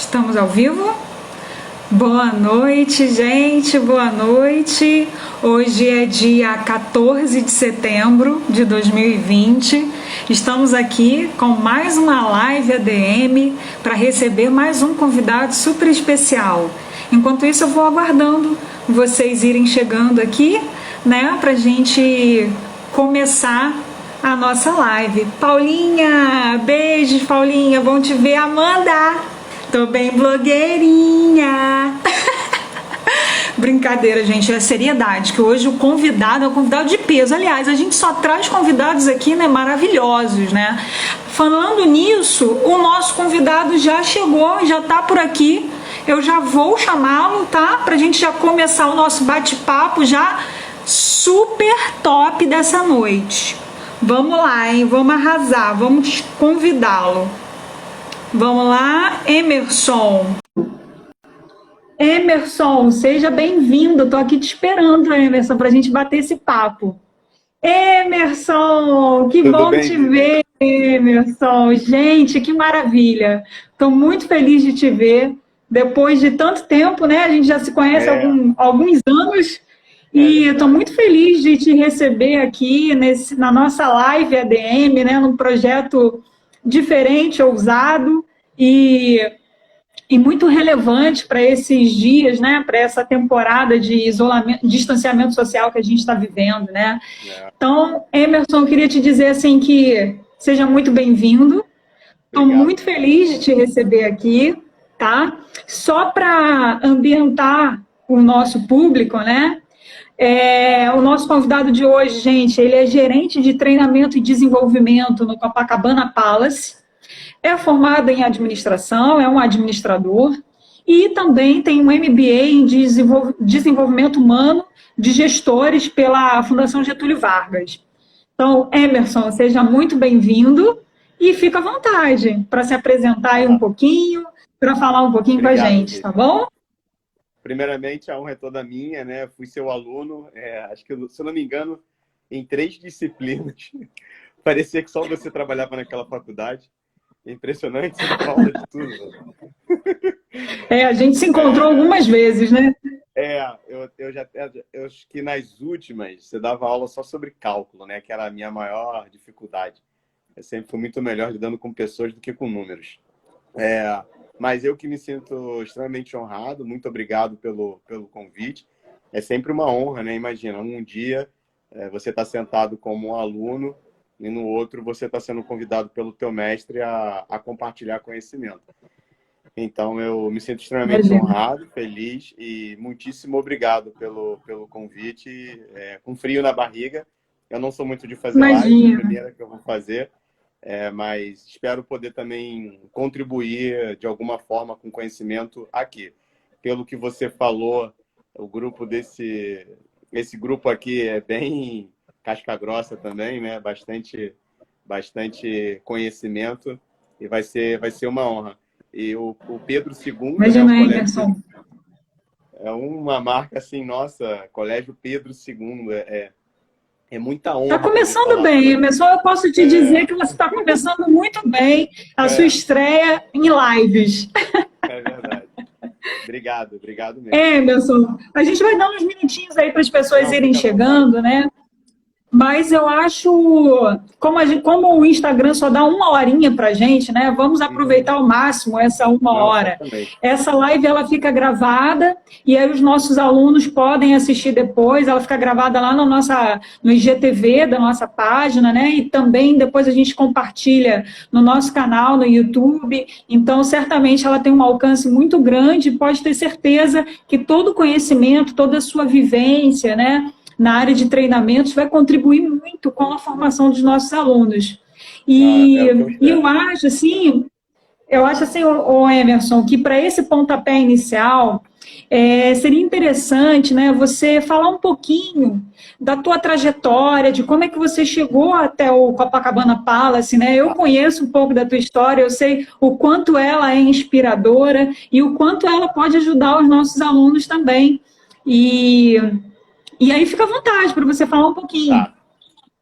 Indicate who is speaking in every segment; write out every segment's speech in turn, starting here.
Speaker 1: Estamos ao vivo? Boa noite, gente, boa noite. Hoje é dia 14 de setembro de 2020. Estamos aqui com mais uma live ADM para receber mais um convidado super especial. Enquanto isso, eu vou aguardando vocês irem chegando aqui, né, para a gente começar a nossa live. Paulinha, beijos, Paulinha, bom te ver. Amanda, tô bem blogueirinha. Brincadeira, gente, é seriedade, que hoje o convidado é um convidado de peso. Aliás, a gente só traz convidados aqui, né, maravilhosos, né? Falando nisso, o nosso convidado já chegou, já tá por aqui. Eu já vou chamá-lo, tá? Pra gente já começar o nosso bate-papo já super top dessa noite. Vamos lá, hein? Vamos arrasar, vamos convidá-lo. Vamos lá, Emerson. Emerson, seja bem-vindo. Tô aqui te esperando, Emerson, pra gente bater esse papo. Emerson, que
Speaker 2: Tudo
Speaker 1: bom
Speaker 2: bem,
Speaker 1: te ver, Emerson. Gente, que maravilha. Tô muito feliz de te ver. Depois de tanto tempo, né? A gente já se conhece há alguns anos. E estou muito feliz de te receber aqui na nossa live ADM, né, num projeto diferente, ousado e muito relevante para esses dias, né, para essa temporada de isolamento, distanciamento social que a gente está vivendo, né? Então, Emerson, eu queria te dizer assim que seja muito bem-vindo. Estou muito feliz de te receber aqui, tá? Só para ambientar o nosso público, né? O nosso convidado de hoje, gente, ele é gerente de treinamento e desenvolvimento no Copacabana Palace, é formado em administração, é um administrador e também tem um MBA em desenvolvimento humano de gestores pela Fundação Getúlio Vargas. Então, Emerson, seja muito bem-vindo e fica à vontade para se apresentar aí um pouquinho, para falar um pouquinho com a gente, tá bom?
Speaker 2: Primeiramente, a honra é toda minha, né? Fui seu aluno, acho que, se eu não me engano, em 3 disciplinas. Parecia que só você trabalhava naquela faculdade. Impressionante, você dava aula de tudo.
Speaker 1: A gente se encontrou algumas vezes, né?
Speaker 2: Eu acho que nas últimas você dava aula só sobre cálculo, né? Que era a minha maior dificuldade. Eu sempre fui muito melhor lidando com pessoas do que com números. Mas eu que me sinto extremamente honrado, muito obrigado pelo convite. É sempre uma honra, né? Imagina, um dia você está sentado como um aluno e no outro você está sendo convidado pelo teu mestre a compartilhar conhecimento. Então, eu me sinto extremamente honrado, feliz e muitíssimo obrigado pelo convite. Com frio na barriga, eu não sou muito de fazer live, é a primeira que eu vou fazer. Mas espero poder também contribuir de alguma forma com conhecimento aqui. Pelo que você falou, o grupo esse grupo aqui é bem casca grossa também, né? Bastante conhecimento e vai ser uma honra. E o Pedro II,
Speaker 1: imagina,
Speaker 2: né,
Speaker 1: Emerson.
Speaker 2: É uma marca assim, nossa, Colégio Pedro II, é muita honra.
Speaker 1: Está começando bem, Emerson. Eu posso te dizer que você está começando muito bem a sua estreia em lives.
Speaker 2: É verdade. Obrigado mesmo.
Speaker 1: Emerson, a gente vai dar uns minutinhos aí para as pessoas irem chegando, né? Mas eu acho, como o Instagram só dá 1 horinha para a gente, né? Vamos aproveitar ao máximo essa 1 hora. Essa live ela fica gravada e aí os nossos alunos podem assistir depois. Ela fica gravada lá no IGTV da nossa página, né? E também depois a gente compartilha no nosso canal, no YouTube. Então, certamente ela tem um alcance muito grande. Pode ter certeza que todo o conhecimento, toda a sua vivência, né, na área de treinamentos, vai contribuir muito com a formação dos nossos alunos. E eu acho assim, o Emerson, que para esse pontapé inicial, seria interessante, né, você falar um pouquinho da tua trajetória, de como é que você chegou até o Copacabana Palace, né? Eu conheço um pouco da tua história, eu sei o quanto ela é inspiradora e o quanto ela pode ajudar os nossos alunos também. E aí fica à vontade para você falar um pouquinho.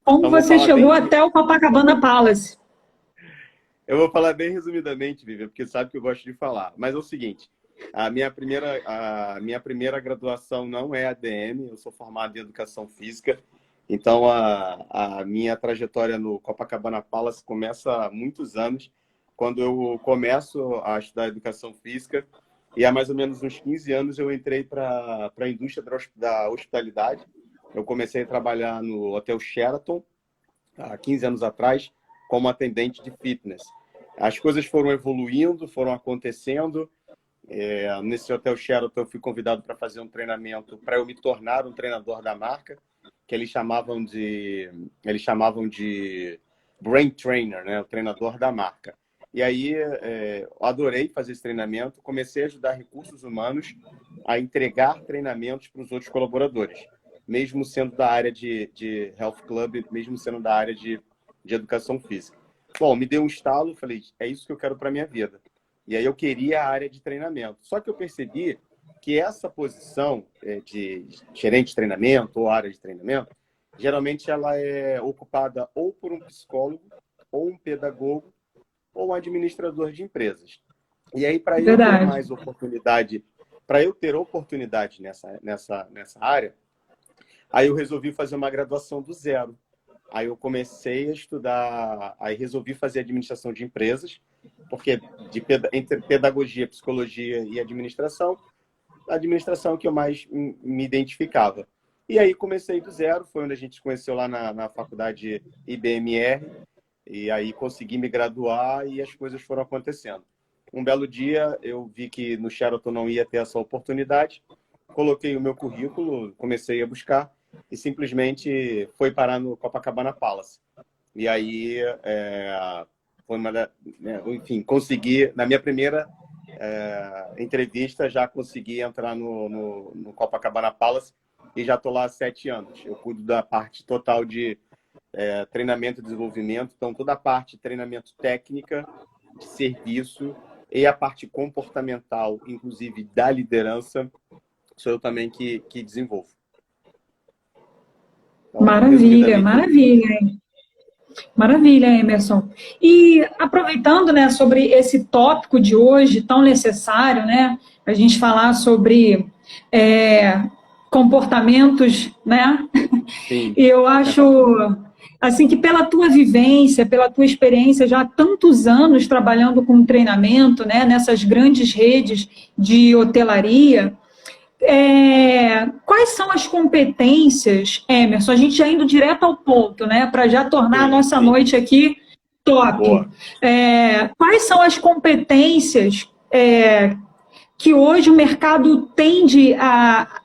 Speaker 1: Como você chegou até o Copacabana Palace.
Speaker 2: Eu vou falar bem resumidamente, Vivian, porque sabe que eu gosto de falar. Mas é o seguinte, a minha primeira graduação não é ADM, eu sou formado em Educação Física. Então, a minha trajetória no Copacabana Palace começa há muitos anos, quando eu começo a estudar Educação Física. E há mais ou menos uns 15 anos eu entrei para a indústria da hospitalidade. Eu comecei a trabalhar no Hotel Sheraton, há 15 anos atrás, como atendente de fitness. As coisas foram evoluindo, foram acontecendo. Nesse Hotel Sheraton eu fui convidado para fazer um treinamento para eu me tornar um treinador da marca, que eles chamavam de Brain Trainer, né? O treinador da marca. E aí eu adorei fazer esse treinamento, comecei a ajudar recursos humanos a entregar treinamentos para os outros colaboradores, mesmo sendo da área de Health Club, mesmo sendo da área de Educação Física. Bom, me deu um estalo, falei, é isso que eu quero para minha vida. E aí eu queria a área de treinamento. Só que eu percebi que essa posição de gerente de treinamento ou área de treinamento, geralmente ela é ocupada ou por um psicólogo, ou um pedagogo, ou um administrador de empresas. E aí, para eu ter
Speaker 1: Verdade.
Speaker 2: mais oportunidade, nessa área, aí eu resolvi fazer uma graduação do zero. Aí eu comecei a estudar, aí resolvi fazer administração de empresas, porque entre pedagogia, psicologia e administração, a administração que eu mais me identificava. E aí comecei do zero, foi onde a gente se conheceu lá na faculdade IBMR, e aí consegui me graduar e as coisas foram acontecendo. Um belo dia eu vi que no Sheraton não ia ter essa oportunidade, coloquei o meu currículo, comecei a buscar e simplesmente foi parar no Copacabana Palace. E aí, foi enfim, consegui, na minha primeira entrevista, já consegui entrar no Copacabana Palace e já estou lá há 7 anos. Eu cuido da parte total de treinamento e desenvolvimento, então toda a parte de treinamento técnica, de serviço e a parte comportamental, inclusive da liderança, sou eu também que desenvolvo. Então,
Speaker 1: Maravilha,
Speaker 2: resumidamente,
Speaker 1: maravilha. Maravilha, Emerson. E aproveitando, né, sobre esse tópico de hoje tão necessário, né, a gente falar sobre comportamentos, né?
Speaker 2: sim.
Speaker 1: E eu acho assim que pela tua vivência, pela tua experiência já há tantos anos trabalhando com treinamento, né, nessas grandes redes de hotelaria, quais são as competências, Emerson? A gente já indo direto ao ponto, né? Para já tornar a nossa noite aqui top. Quais são as competências que hoje o mercado tende a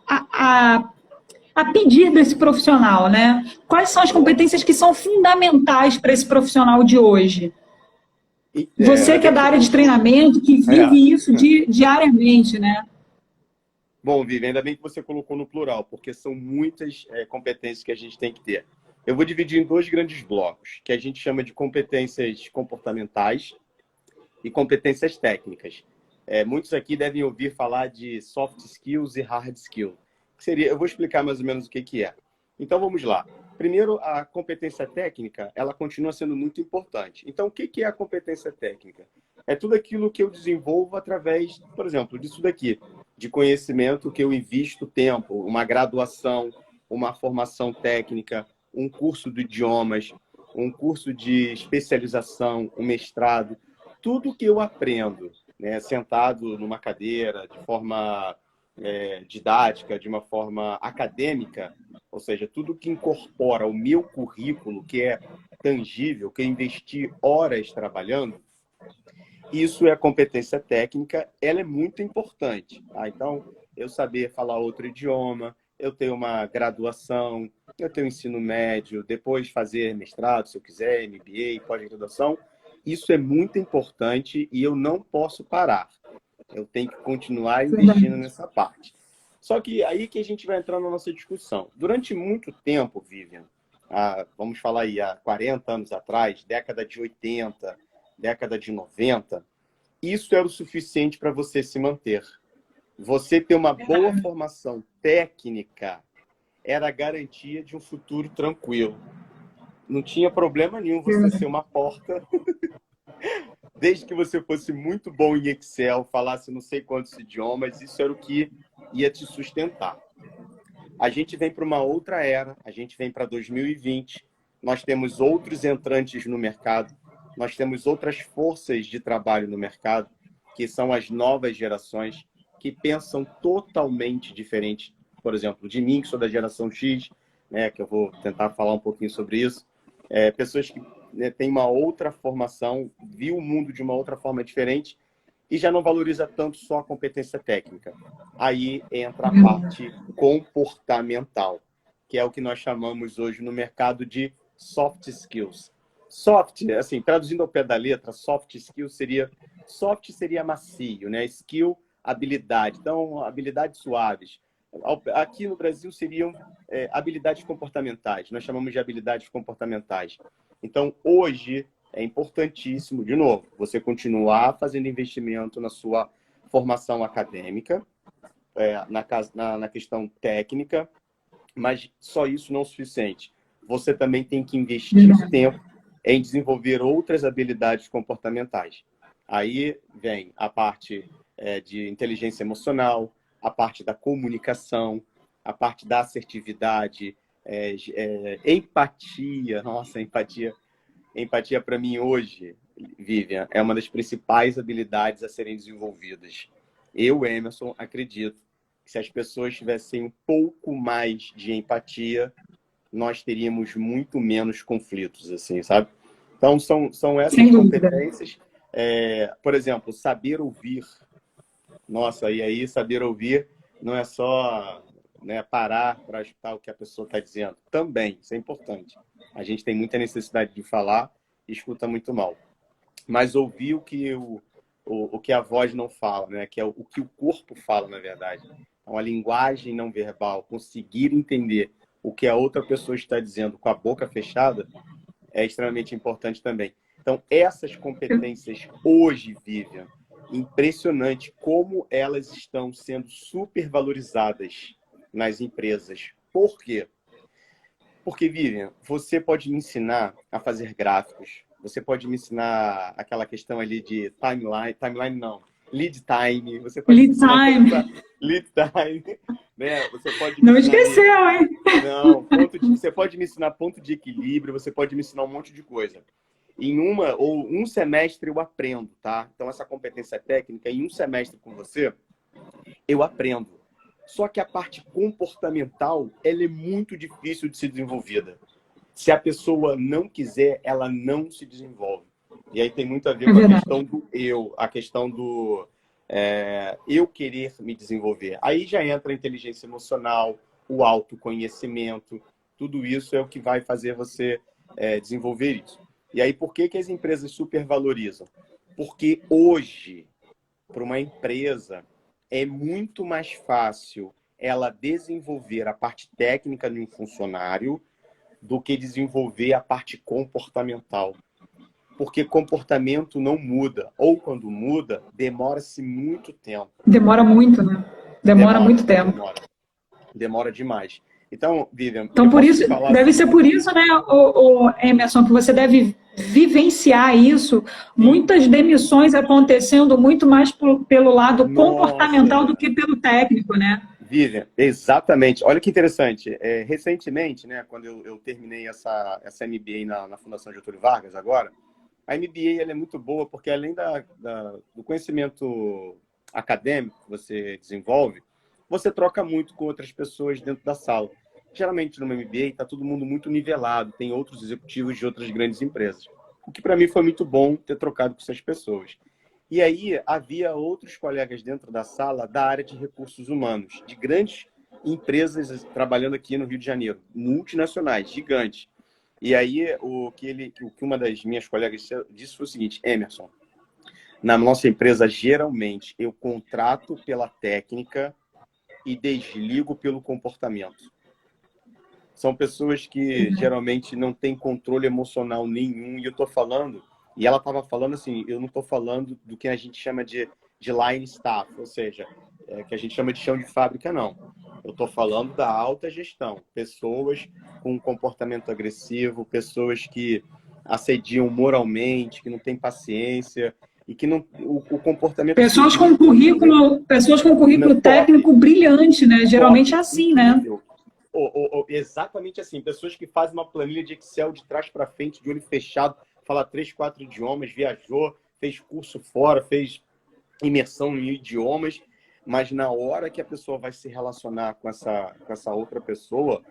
Speaker 1: pedir desse profissional, né? Quais são as competências que são fundamentais para esse profissional de hoje? Você que é da área de treinamento, que vive isso diariamente, né?
Speaker 2: Bom, Vivi, ainda bem que você colocou no plural, porque são muitas competências que a gente tem que ter. Eu vou dividir em 2 grandes blocos, que a gente chama de competências comportamentais e competências técnicas. Muitos aqui devem ouvir falar de soft skills e hard skills. Eu vou explicar mais ou menos o que é. Então, vamos lá. Primeiro, a competência técnica, ela continua sendo muito importante. Então, o que é a competência técnica? É tudo aquilo que eu desenvolvo através, por exemplo, disso daqui, de conhecimento que eu invisto tempo, uma graduação, uma formação técnica, um curso de idiomas, um curso de especialização, um mestrado, tudo que eu aprendo, né, sentado numa cadeira, de forma didática, de uma forma acadêmica, ou seja, tudo que incorpora o meu currículo, que é tangível, que eu investi horas trabalhando, isso é competência técnica, ela é muito importante. Tá? Então, eu saber falar outro idioma, eu ter uma graduação, eu ter um ensino médio, depois fazer mestrado, se eu quiser, MBA, pós-graduação, isso é muito importante e eu não posso parar. Eu tenho que continuar investindo nessa parte. Só que aí que a gente vai entrar na nossa discussão. Durante muito tempo, Vivian, vamos falar aí, há 40 anos atrás, década de 80, década de 90, isso era o suficiente para você se manter. Você ter uma boa formação técnica era a garantia de um futuro tranquilo. Não tinha problema nenhum você ser uma porta Desde que você fosse muito bom em Excel, falasse não sei quantos idiomas, isso era o que ia te sustentar. A gente vem para uma outra era, a gente vem para 2020, nós temos outros entrantes no mercado, nós temos outras forças de trabalho no mercado, que são as novas gerações, que pensam totalmente diferente, por exemplo, de mim, que sou da geração X, né, que eu vou tentar falar um pouquinho sobre isso, pessoas que, né, têm uma outra formação, viu o mundo de uma outra forma diferente, e já não valoriza tanto só a competência técnica. Aí entra a parte comportamental, que é o que nós chamamos hoje no mercado de soft skills. Soft, assim, traduzindo ao pé da letra, soft seria macio, né? Skill, habilidade. Então, habilidades suaves. Aqui no Brasil seriam habilidades comportamentais. Nós chamamos de habilidades comportamentais. Então, hoje, é importantíssimo, de novo, você continuar fazendo investimento na sua formação acadêmica, na questão técnica, mas só isso não é o suficiente. Você também tem que investir tempo em desenvolver outras habilidades comportamentais. Aí vem a parte de inteligência emocional, a parte da comunicação, a parte da assertividade, empatia. Nossa, empatia. Empatia, para mim, hoje, Vivian, é uma das principais habilidades a serem desenvolvidas. Eu, Emerson, acredito que se as pessoas tivessem um pouco mais de empatia, nós teríamos muito menos conflitos, assim, sabe? Então, são essas competências. Por exemplo, saber ouvir. Nossa, e aí saber ouvir não é só, né, parar para escutar o que a pessoa está dizendo. Também, isso é importante. A gente tem muita necessidade de falar e escuta muito mal. Mas ouvir o que a voz não fala, né? Que é o que o corpo fala, na verdade. Então, a linguagem não verbal, conseguir entender o que a outra pessoa está dizendo com a boca fechada, é extremamente importante também. Então, essas competências hoje, Vivian, impressionante como elas estão sendo supervalorizadas nas empresas. Por quê? Porque, Vivian, você pode me ensinar a fazer gráficos, você pode me ensinar aquela questão ali de timeline não, lead time, você pode me
Speaker 1: Lead
Speaker 2: ensinar
Speaker 1: time.
Speaker 2: lead time, né? Você pode me
Speaker 1: Não
Speaker 2: ensinar
Speaker 1: esqueceu, hein?
Speaker 2: não, você pode me ensinar ponto de equilíbrio, você pode me ensinar um monte de coisa. Em uma ou um semestre eu aprendo, tá? Então essa competência técnica, em um semestre com você, eu aprendo. Só que a parte comportamental, ela é muito difícil de ser desenvolvida. Se a pessoa não quiser, ela não se desenvolve. E aí tem muito a ver com a questão do eu, a questão do eu querer me desenvolver. Aí já entra a inteligência emocional, o autoconhecimento, tudo isso é o que vai fazer você desenvolver isso. E aí por que as empresas supervalorizam? Porque hoje, para uma empresa, é muito mais fácil ela desenvolver a parte técnica de um funcionário do que desenvolver a parte comportamental. Porque comportamento não muda. Ou quando muda, demora-se muito tempo.
Speaker 1: Demora muito, né? Demora muito tempo.
Speaker 2: Demora demais. Então, Vivian,
Speaker 1: então, por isso, deve ser por isso, né, o Emerson, que você deve vivenciar isso, muitas demissões acontecendo muito mais pelo lado comportamental do que pelo técnico, né?
Speaker 2: Vivian, exatamente. Olha que interessante. Recentemente, né, quando eu terminei essa MBA na Fundação Getúlio Vargas agora, a MBA ela é muito boa porque além do conhecimento acadêmico que você desenvolve, você troca muito com outras pessoas dentro da sala. Geralmente, no MBA, está todo mundo muito nivelado, tem outros executivos de outras grandes empresas. O que, para mim, foi muito bom ter trocado com essas pessoas. E aí, havia outros colegas dentro da sala da área de recursos humanos, de grandes empresas trabalhando aqui no Rio de Janeiro, multinacionais, gigantes. E aí, o que uma das minhas colegas disse foi o seguinte: Emerson, na nossa empresa, geralmente, eu contrato pela técnica e desligo pelo comportamento. São pessoas que geralmente não têm controle emocional nenhum. E eu estou falando, e ela estava falando assim, eu não estou falando do que a gente chama de line staff, ou seja, que a gente chama de chão de fábrica, não. Eu estou falando da alta gestão. Pessoas com comportamento agressivo, pessoas que assediam moralmente, que não têm paciência e que não, o comportamento...
Speaker 1: Pessoas com currículo técnico brilhante, né? Geralmente é assim,
Speaker 2: incrível, né? Exatamente assim. Pessoas que fazem uma planilha de Excel de trás para frente, de olho fechado, fala 3, 4 idiomas, viajou, fez curso fora, fez imersão em idiomas, mas na hora que a pessoa vai se relacionar com essa outra pessoa,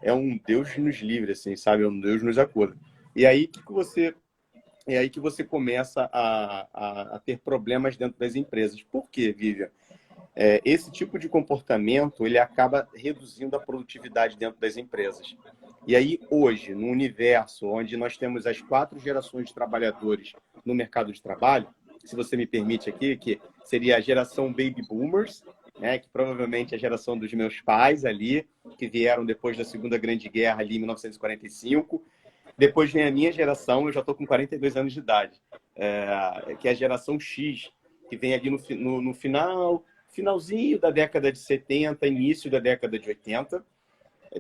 Speaker 2: é um Deus nos livre, assim, sabe? É um Deus nos acuda. E aí que você começa a ter problemas dentro das empresas. Por quê, Vivian? Esse tipo de comportamento, ele acaba reduzindo a produtividade dentro das empresas. E aí, hoje, no universo onde nós temos as 4 gerações de trabalhadores no mercado de trabalho, se você me permite aqui, que seria a geração Baby Boomers, né, que provavelmente é a geração dos meus pais ali, que vieram depois da Segunda Grande Guerra ali em 1945. Depois vem a minha geração, eu já estou com 42 anos de idade, que é a geração X, que vem ali no finalzinho da década de 70, início da década de 80.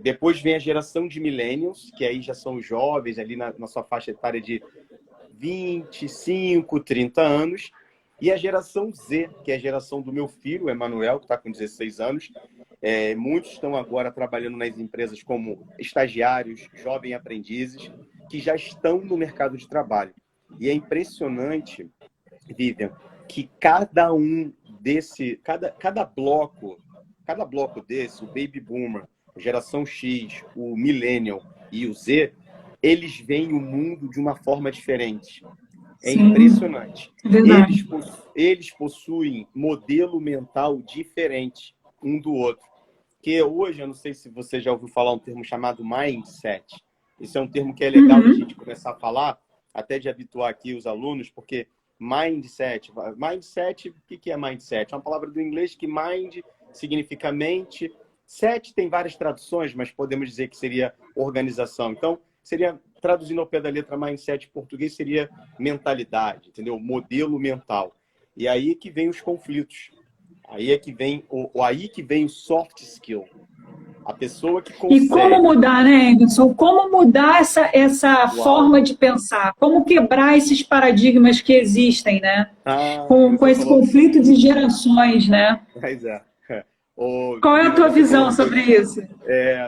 Speaker 2: Depois vem a geração de millennials, que aí já são jovens, ali na sua faixa etária de 25, 30 anos. E a geração Z, que é a geração do meu filho, Emanuel, que está com 16 anos. Muitos estão agora trabalhando nas empresas como estagiários, jovens aprendizes, que já estão no mercado de trabalho. E é impressionante, Vivian, que cada bloco desse, o Baby Boomer, a geração X, o Millennial e o Z, eles veem o mundo de uma forma diferente. É
Speaker 1: Sim,
Speaker 2: impressionante.
Speaker 1: Verdade.
Speaker 2: Eles possuem modelo mental diferente um do outro. Que hoje, eu não sei se você já ouviu falar um termo chamado mindset. Esse é um termo que é legal da gente começar a falar, até de habituar aqui os alunos, porque mindset, o que é mindset? É uma palavra do inglês que mind significa mente, set tem várias traduções, mas podemos dizer que seria organização. Então, seria, traduzindo ao pé da letra, mindset em português seria mentalidade, entendeu? Modelo mental. E aí que vem os conflitos. Aí que vem o soft skill. A pessoa que consegue...
Speaker 1: E como mudar, né, Anderson? Como mudar essa forma de pensar? Como quebrar esses paradigmas que existem, né? Com esse conflito de gerações, né?
Speaker 2: Pois é.
Speaker 1: Qual é a tua visão sobre isso?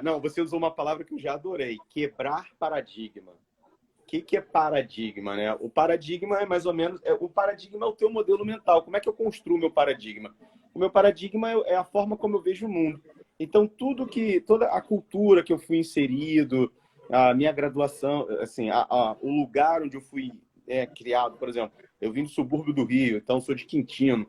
Speaker 2: Não, você usou uma palavra que eu já adorei. Quebrar paradigma. O que é paradigma, né? O paradigma é mais ou menos... O paradigma é o teu modelo mental. Como é que eu construo o meu paradigma? O meu paradigma é a forma como eu vejo o mundo. Então, toda a cultura que eu fui inserido, a minha graduação, assim, o lugar onde eu fui criado, por exemplo, eu vim do subúrbio do Rio, então sou de Quintino.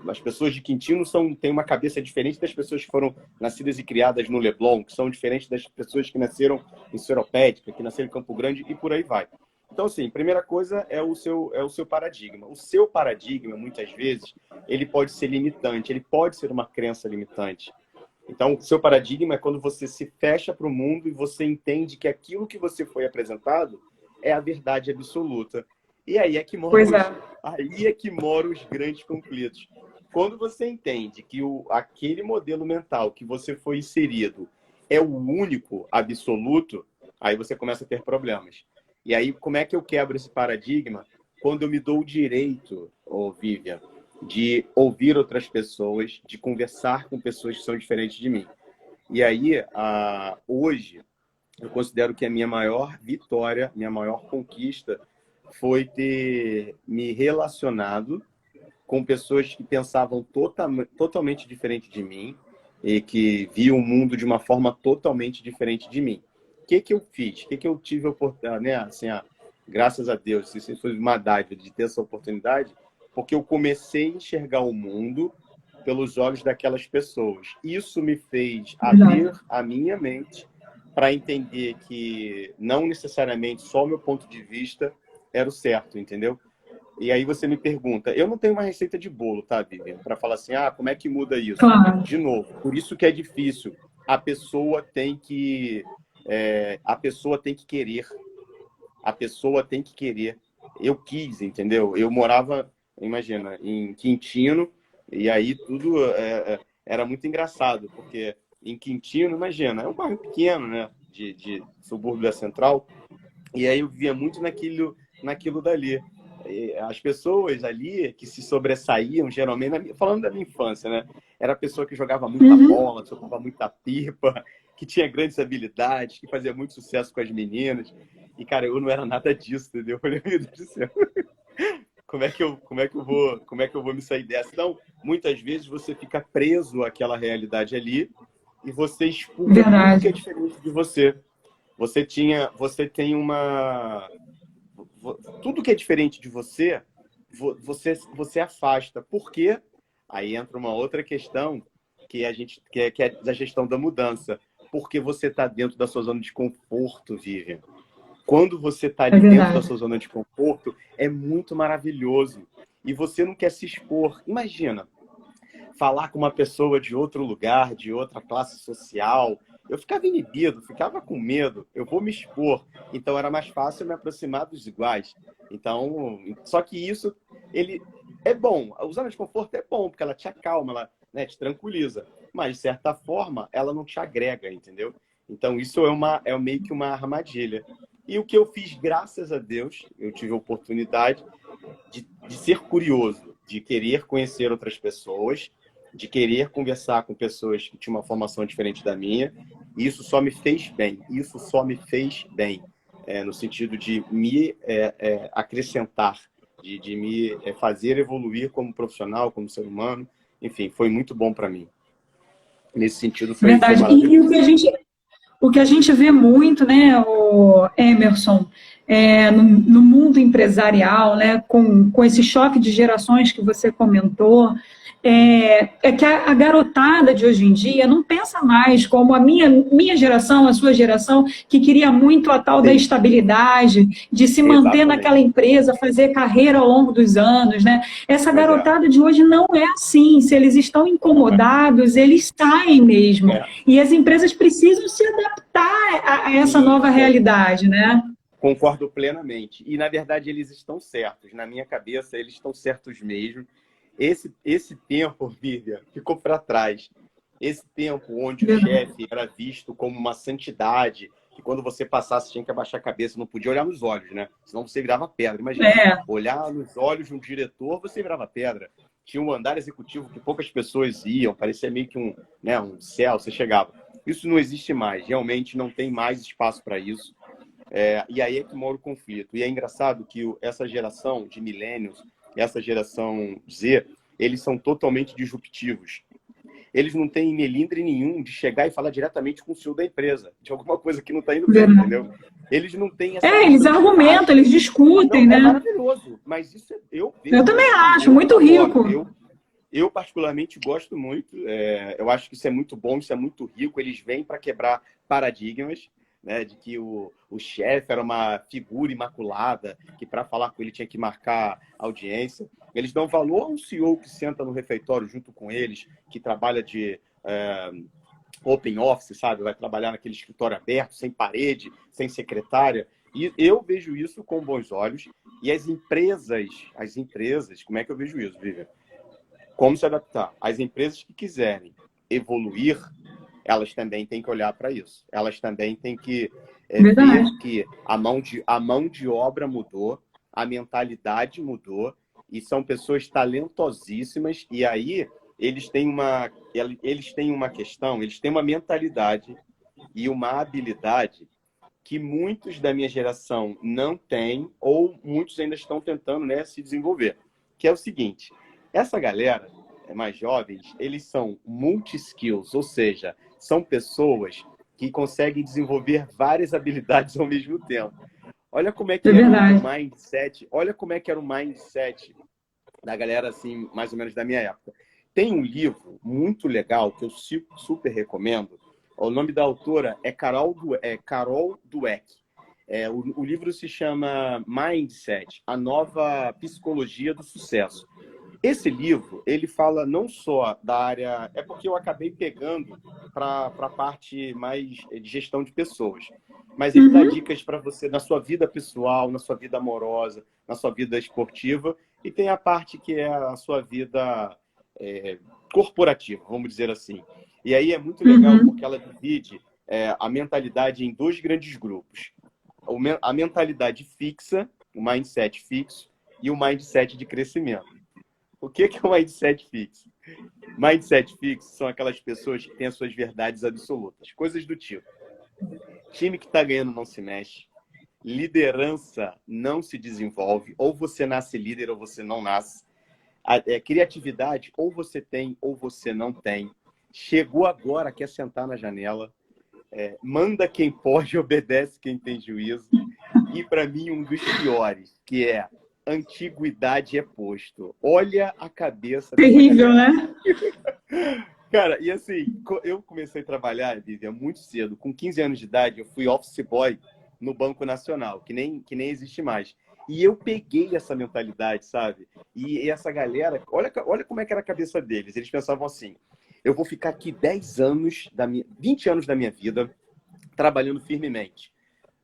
Speaker 2: As pessoas de Quintino têm uma cabeça diferente das pessoas que foram nascidas e criadas no Leblon, que são diferentes das pessoas que nasceram em Seropédica, que nasceram em Campo Grande e por aí vai. Então, assim, primeira coisa é o seu paradigma. O seu paradigma, muitas vezes, ele pode ser limitante, ele pode ser uma crença limitante. Então, o seu paradigma é quando você se fecha para o mundo e você entende que aquilo que você foi apresentado é a verdade absoluta. E aí é que moram os grandes conflitos. Quando você entende que aquele modelo mental que você foi inserido é o único absoluto, aí você começa a ter problemas. E aí, como é que eu quebro esse paradigma? Quando eu me dou o direito, Vivian, de ouvir outras pessoas, de conversar com pessoas que são diferentes de mim. E aí, hoje, eu considero que a minha maior vitória, minha maior conquista foi ter me relacionado com pessoas que pensavam totalmente diferente de mim e que viam o mundo de uma forma totalmente diferente de mim. O que eu fiz? O que eu tive a oportunidade, né? Assim, graças a Deus, isso foi uma dádiva de ter essa oportunidade, porque eu comecei a enxergar o mundo pelos olhos daquelas pessoas. Isso me fez abrir a minha mente para entender que não necessariamente só o meu ponto de vista era o certo, entendeu? E aí você me pergunta, eu não tenho uma receita de bolo, tá, Vivian? Para falar assim, como é que muda isso?
Speaker 1: Claro.
Speaker 2: De novo, por isso que é difícil. A pessoa tem que querer. A pessoa tem que querer. Eu quis, entendeu? Eu morava, imagina, em Quintino, e aí tudo era muito engraçado, porque em Quintino, imagina, é um bairro pequeno, né, de subúrbio da Central, E aí eu via muito naquilo dali. As pessoas ali que se sobressaíam, geralmente, falando da minha infância, né? Era a pessoa que jogava muita
Speaker 1: Uhum.
Speaker 2: bola, soltava muita pipa, que tinha grandes habilidades, que fazia muito sucesso com as meninas. E, cara, eu não era nada disso, entendeu? Eu falei, meu Deus do céu, como é que eu vou me sair dessa? Então, muitas vezes você fica preso àquela realidade ali e você expurga tudo que é
Speaker 1: Verdade.
Speaker 2: diferente de você. Você tem uma tudo que é diferente de você, você afasta. Por quê? Aí entra uma outra questão que é da gestão da mudança. Porque você está dentro da sua zona de conforto, Vivian. Quando você está
Speaker 1: É
Speaker 2: ali dentro da
Speaker 1: verdade.
Speaker 2: sua zona de conforto, é muito maravilhoso. E você não quer se expor. Imagina, falar com uma pessoa de outro lugar, de outra classe social. Eu ficava inibido, ficava com medo, eu vou me expor. Então era mais fácil me aproximar dos iguais. Então, só que isso, ele é bom. A zona de conforto é bom, porque ela te acalma, ela, né, te tranquiliza. Mas, de certa forma, ela não te agrega, entendeu? Então, isso é meio que uma armadilha. E o que eu fiz, graças a Deus, eu tive a oportunidade de ser curioso, de querer conhecer outras pessoas, de querer conversar com pessoas que tinham uma formação diferente da minha. E isso só me fez bem. Isso só me fez bem. No sentido de me acrescentar, de me fazer evoluir como profissional, como ser humano. Enfim, foi muito bom para mim. Nesse sentido, foi
Speaker 1: Verdade. E
Speaker 2: maravilhoso.
Speaker 1: o que a gente vê muito, né, o Emerson, no mundo empresarial, né, com esse choque de gerações que você comentou, é que a garotada de hoje em dia não pensa mais como a minha geração, a sua geração, que queria muito a tal da
Speaker 2: Sim,
Speaker 1: estabilidade, de se manter naquela
Speaker 2: exatamente.
Speaker 1: empresa, fazer carreira ao longo dos anos, né? Essa
Speaker 2: Pois é.
Speaker 1: garotada de hoje não é assim. Se eles estão
Speaker 2: Não é.
Speaker 1: incomodados, eles saem mesmo.
Speaker 2: É.
Speaker 1: E as empresas precisam se adaptar a essa nova
Speaker 2: Isso.
Speaker 1: realidade, né?
Speaker 2: Concordo plenamente. E, na verdade, eles estão certos. Na minha cabeça, eles estão certos mesmo. Esse tempo, Vivian, ficou para trás. Esse tempo onde o
Speaker 1: Verdade.
Speaker 2: chefe era visto como uma santidade, que quando você passasse tinha que abaixar a cabeça, não podia olhar nos olhos, né? Senão você virava pedra. Imagina,
Speaker 1: É,
Speaker 2: olhar nos olhos de um diretor, você virava pedra. Tinha um andar executivo que poucas pessoas iam, parecia meio que um céu, você chegava. Isso não existe mais, realmente não tem mais espaço para isso. E aí é que mora o conflito. E é engraçado que essa geração de millennials, essa geração Z, eles são totalmente disruptivos. Eles não têm melindre nenhum de chegar e falar diretamente com o CEO da empresa, de alguma coisa que não está indo bem,
Speaker 1: verdade.
Speaker 2: entendeu? Eles não têm essa
Speaker 1: Eles
Speaker 2: questão de
Speaker 1: argumentam,
Speaker 2: tato.
Speaker 1: eles
Speaker 2: Não,
Speaker 1: discutem,
Speaker 2: é
Speaker 1: né?
Speaker 2: maravilhoso, mas isso eu
Speaker 1: Eu
Speaker 2: vejo
Speaker 1: também
Speaker 2: assim,
Speaker 1: acho,
Speaker 2: eu
Speaker 1: muito
Speaker 2: adoro.
Speaker 1: rico.
Speaker 2: Eu particularmente gosto muito, eu acho que isso é muito bom, isso é muito rico, eles vêm para quebrar paradigmas, né, de que o chefe era uma figura imaculada, que para falar com ele tinha que marcar audiência. Eles dão valor a um CEO que senta no refeitório junto com eles, que trabalha de open office, sabe? Vai trabalhar naquele escritório aberto, sem parede, sem secretária. E eu vejo isso com bons olhos. E as empresas, como é que eu vejo isso, Vivian? Como se adaptar? As empresas que quiserem evoluir, elas também têm que olhar para isso. Elas também têm que
Speaker 1: Verdade.
Speaker 2: ver que a mão de obra mudou, a mentalidade mudou, e são pessoas talentosíssimas, e aí eles têm uma questão, eles têm uma mentalidade e uma habilidade que muitos da minha geração não têm, ou muitos ainda estão tentando, né, se desenvolver. Que é o seguinte, essa galera mais jovens, eles são multi-skills, ou seja, são pessoas que conseguem desenvolver várias habilidades ao mesmo tempo. Olha como é
Speaker 1: É
Speaker 2: que era o
Speaker 1: verdade.
Speaker 2: mindset, olha como é que era o mindset da galera, assim, mais ou menos da minha época. Tem um livro muito legal que eu super recomendo. O nome da autora é Carol Dweck. O livro se chama Mindset, a nova psicologia do sucesso. Esse livro, ele fala não só da área... É porque eu acabei pegando para a parte mais de gestão de pessoas. Mas ele dá
Speaker 1: Uhum.
Speaker 2: dicas para você na sua vida pessoal, na sua vida amorosa, na sua vida esportiva. E tem a parte que é a sua vida corporativa, vamos dizer assim. E aí é muito legal
Speaker 1: Uhum.
Speaker 2: porque ela divide a mentalidade em dois grandes grupos. a mentalidade fixa, o mindset fixo e o mindset de crescimento. O que é o mindset fixo? Mindset fixo são aquelas pessoas que têm as suas verdades absolutas. Coisas do tipo: time que está ganhando não se mexe, liderança não se desenvolve, ou você nasce líder ou você não nasce. Criatividade, ou você tem ou você não tem. Chegou agora, quer sentar na janela. Manda quem pode, obedece quem tem juízo. E para mim, um dos piores, que é: antiguidade é posto. Olha a cabeça.
Speaker 1: Terrível, né?
Speaker 2: Cara, e assim, eu comecei a trabalhar, Vivian, muito cedo. Com 15 anos de idade, eu fui office boy no Banco Nacional, que nem existe mais. E eu peguei essa mentalidade, sabe? E essa galera, olha como é que era a cabeça deles. Eles pensavam assim: eu vou ficar aqui 20 anos da minha vida trabalhando firmemente.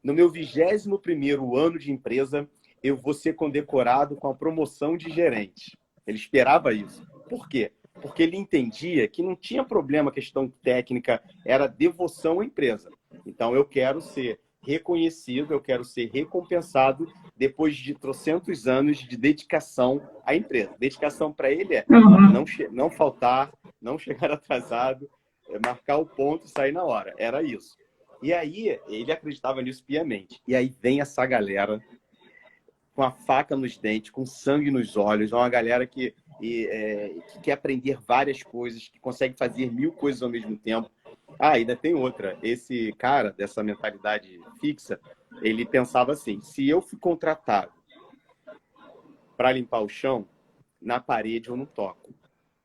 Speaker 2: No meu 21º ano de empresa, eu vou ser condecorado com a promoção de gerente. Ele esperava isso. Por quê? Porque ele entendia que não tinha problema a questão técnica, era devoção à empresa. Então, eu quero ser reconhecido, eu quero ser recompensado depois de trocentos anos de dedicação à empresa. Dedicação para ele é não faltar, não chegar atrasado, marcar o ponto e sair na hora. Era isso. E aí, ele acreditava nisso piamente. E aí vem essa galera com a faca nos dentes, com sangue nos olhos. É uma galera que quer aprender várias coisas, que consegue fazer 1000 coisas ao mesmo tempo. Ainda tem outra. Esse cara, dessa mentalidade fixa, ele pensava assim: se eu fui contratado para limpar o chão, na parede eu não toco.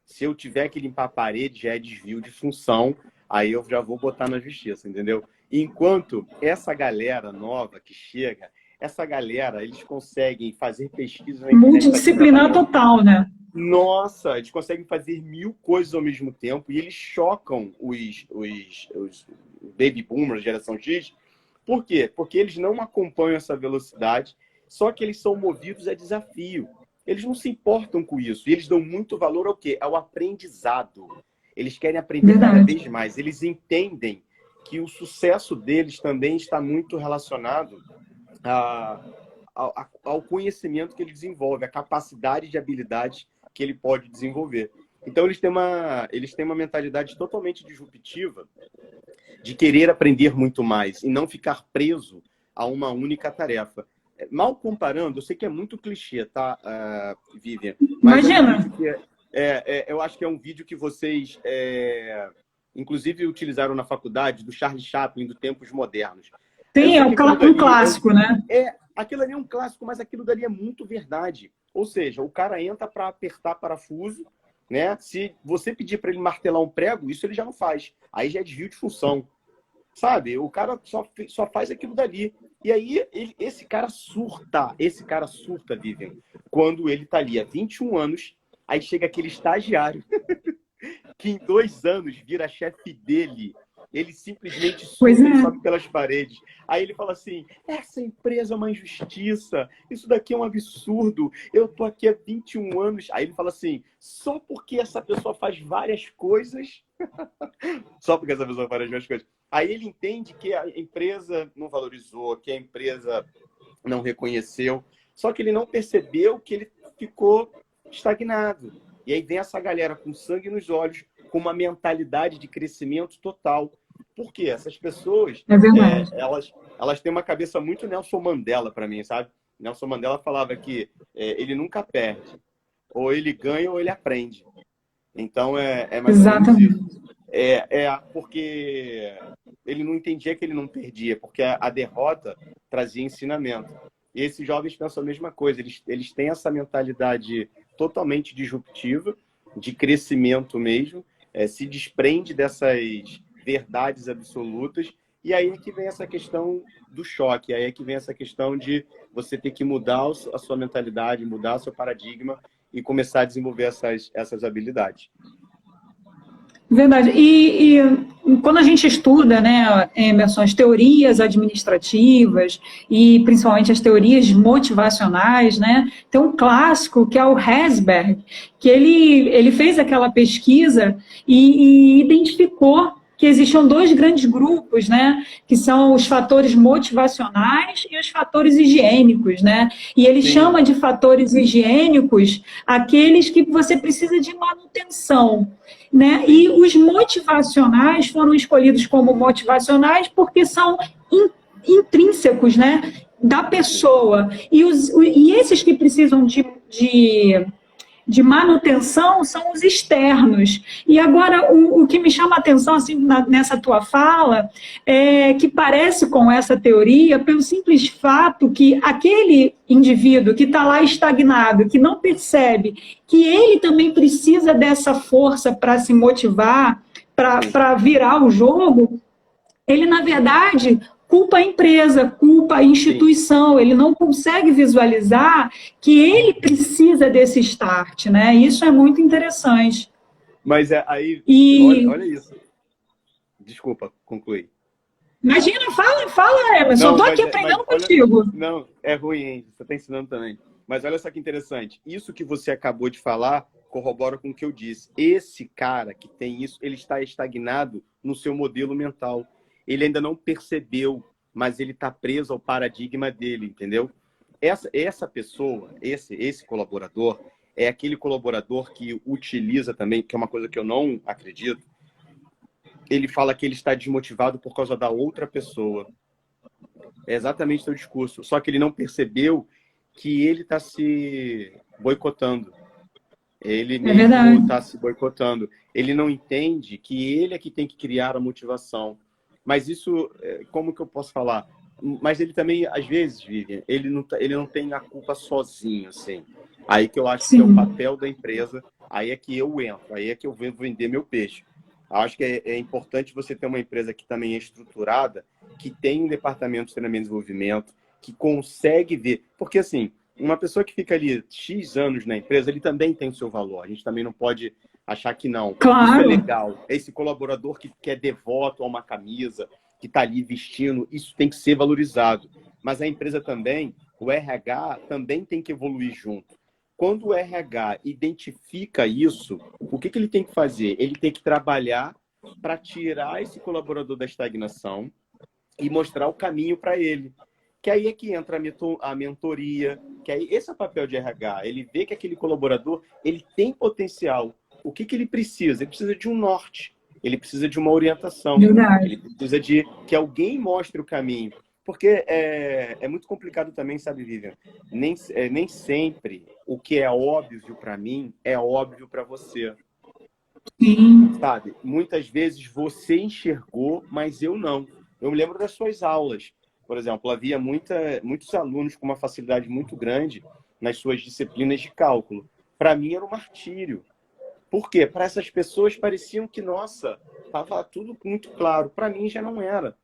Speaker 2: Se eu tiver que limpar a parede, já é desvio de função, aí eu já vou botar na justiça, entendeu? Enquanto essa galera nova que chega, essa galera, eles conseguem fazer pesquisa na internet.
Speaker 1: Multidisciplinar total, né?
Speaker 2: Nossa, eles conseguem fazer 1000 coisas ao mesmo tempo e eles chocam os baby boomers, geração X. Por quê? Porque eles não acompanham essa velocidade, só que eles são movidos a desafio. Eles não se importam com isso. E eles dão muito valor ao quê? Ao aprendizado. Eles querem aprender cada vez mais. Eles entendem que o sucesso deles também está muito relacionado ao conhecimento que ele desenvolve, a capacidade de habilidade que ele pode desenvolver. Então, eles têm uma mentalidade totalmente disruptiva de querer aprender muito mais e não ficar preso a uma única tarefa. Mal comparando, eu sei que é muito clichê, tá, Vivian? Mas
Speaker 1: imagina!
Speaker 2: Eu acho que é um vídeo que vocês, inclusive, utilizaram na faculdade, do Charlie Chaplin, do Tempos Modernos.
Speaker 1: Sim, é um clássico, né?
Speaker 2: Aquilo ali é um clássico, mas aquilo dali é muito verdade. Ou seja, o cara entra para apertar parafuso, né? Se você pedir para ele martelar um prego, isso ele já não faz. Aí já é desvio de função. Sabe? O cara só faz aquilo dali. E aí, esse cara surta, Vivian, quando ele tá ali há 21 anos, aí chega aquele estagiário que em 2 anos vira chefe dele. Ele simplesmente sobe pelas paredes. Aí ele fala assim: essa empresa é uma injustiça, isso daqui é um absurdo, eu tô aqui há 21 anos. Aí ele fala assim: só porque essa pessoa faz várias coisas, Aí ele entende que a empresa não valorizou, que a empresa não reconheceu, só que ele não percebeu que ele ficou estagnado. E aí vem essa galera com sangue nos olhos, com uma mentalidade de crescimento total. Por quê? Essas pessoas, elas têm uma cabeça muito Nelson Mandela para mim, sabe? Nelson Mandela falava que ele nunca perde. Ou ele ganha ou ele aprende. Então, é mais ou menos isso. Porque ele não entendia que ele não perdia, porque a derrota trazia ensinamento. E esses jovens pensam a mesma coisa. Eles têm essa mentalidade totalmente disruptiva, de crescimento mesmo, se desprende dessas verdades absolutas, e aí é que vem essa questão do choque, aí é que vem essa questão de você ter que mudar a sua mentalidade, mudar o seu paradigma e começar a desenvolver essas habilidades.
Speaker 1: Verdade. E quando a gente estuda, né, Emerson, as teorias administrativas e principalmente as teorias motivacionais, né, tem um clássico que é o Herzberg, que ele fez aquela pesquisa e identificou que existiam dois grandes grupos, né? Que são os fatores motivacionais e os fatores higiênicos, né? E ele chama de fatores higiênicos aqueles que você precisa de manutenção, né? E os motivacionais foram escolhidos como motivacionais porque são intrínsecos, né, da pessoa. E esses que precisam de manutenção são os externos. E agora, o que me chama a atenção assim, nessa tua fala é que parece com essa teoria pelo simples fato que aquele indivíduo que está lá estagnado, que não percebe que ele também precisa dessa força para se motivar, para virar o jogo, ele, na verdade, culpa a empresa, culpa a instituição, ele não consegue visualizar que ele precisa desse start, né? Isso é muito interessante.
Speaker 2: Mas aí, olha isso. Desculpa, concluí.
Speaker 1: Imagina, fala, Emerson, eu estou aqui aprendendo contigo.
Speaker 2: Não, é ruim, hein? Você está ensinando também. Mas olha só que interessante, isso que você acabou de falar corrobora com o que eu disse. Esse cara que tem isso, ele está estagnado no seu modelo mental. Ele ainda não percebeu, mas ele está preso ao paradigma dele, entendeu? Essa pessoa, esse colaborador, é aquele colaborador que utiliza também, que é uma coisa que eu não acredito, ele fala que ele está desmotivado por causa da outra pessoa. É exatamente o seu discurso. Só que ele não percebeu que ele está se boicotando. Ele mesmo está se boicotando. Ele não entende que ele é que tem que criar a motivação. Mas isso, como que eu posso falar? Mas ele também, às vezes, Vivian, ele não tem a culpa sozinho, assim. Aí que eu acho que é o papel da empresa, aí é que eu entro, aí é que eu venho vender meu peixe. Acho que é importante você ter uma empresa que também é estruturada, que tem um departamento de treinamento e desenvolvimento, que consegue ver. Porque, assim, uma pessoa que fica ali X anos na empresa, ele também tem o seu valor. A gente também não pode achar que não.
Speaker 1: Claro.
Speaker 2: Isso é legal. Esse colaborador que é devoto a uma camisa, que está ali vestindo, isso tem que ser valorizado. Mas a empresa também, o RH também tem que evoluir junto. Quando o RH identifica isso, o que ele tem que fazer? Ele tem que trabalhar para tirar esse colaborador da estagnação e mostrar o caminho para ele. Que aí é que entra a mentoria, que aí esse é o papel de RH. Ele vê que aquele colaborador ele tem potencial. O que ele precisa? Ele precisa de um norte. Ele precisa de uma orientação.
Speaker 1: Verdade.
Speaker 2: Ele precisa de que alguém mostre o caminho. Porque é muito complicado também, sabe, Vivian? Nem sempre o que é óbvio para mim é óbvio para você.
Speaker 1: Sim.
Speaker 2: Sabe? Muitas vezes você enxergou, mas eu não. Eu me lembro das suas aulas. Por exemplo, havia muitos alunos com uma facilidade muito grande nas suas disciplinas de cálculo. Para mim era um martírio. Por quê? Para essas pessoas pareciam que, nossa, estava tudo muito claro. Para mim já não era.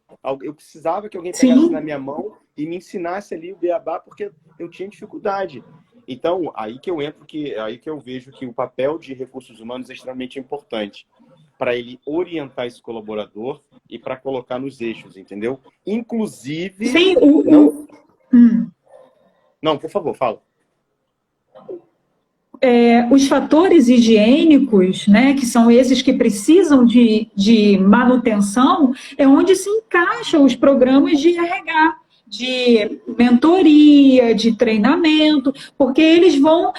Speaker 2: Eu precisava que alguém pegasse na minha mão e me ensinasse ali o beabá, porque eu tinha dificuldade. Então, aí que eu vejo que o papel de recursos humanos é extremamente importante para ele orientar esse colaborador e para colocar nos eixos, entendeu? Inclusive...
Speaker 1: Sim,
Speaker 2: Não, por favor, fala.
Speaker 1: Os fatores higiênicos, né, que são esses que precisam de manutenção, é onde se encaixam os programas de RH, de mentoria, de treinamento, porque eles vão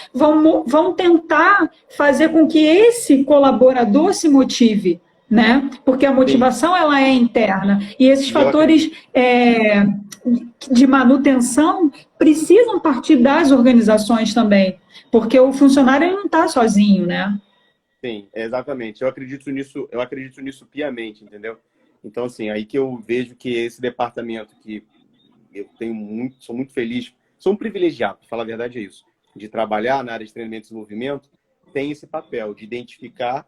Speaker 1: tentar fazer com que esse colaborador se motive, né? Porque a motivação ela é interna e esses fatores de manutenção precisam partir das organizações também. Porque o funcionário ele não está sozinho, né?
Speaker 2: Sim, exatamente. Eu acredito nisso piamente, entendeu? Então, assim, aí que eu vejo que esse departamento que eu sou muito feliz, sou um privilegiado, para falar a verdade é isso, de trabalhar na área de treinamento e desenvolvimento, tem esse papel de identificar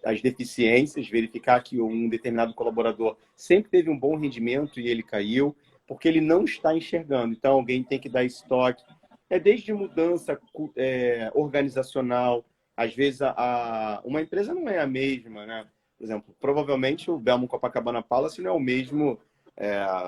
Speaker 2: as deficiências, verificar que um determinado colaborador sempre teve um bom rendimento e ele caiu, porque ele não está enxergando. Então, alguém tem que dar esse toque. Desde mudança organizacional. Às vezes, uma empresa não é a mesma, né? Por exemplo, provavelmente o Belmont Copacabana Palace não é o mesmo.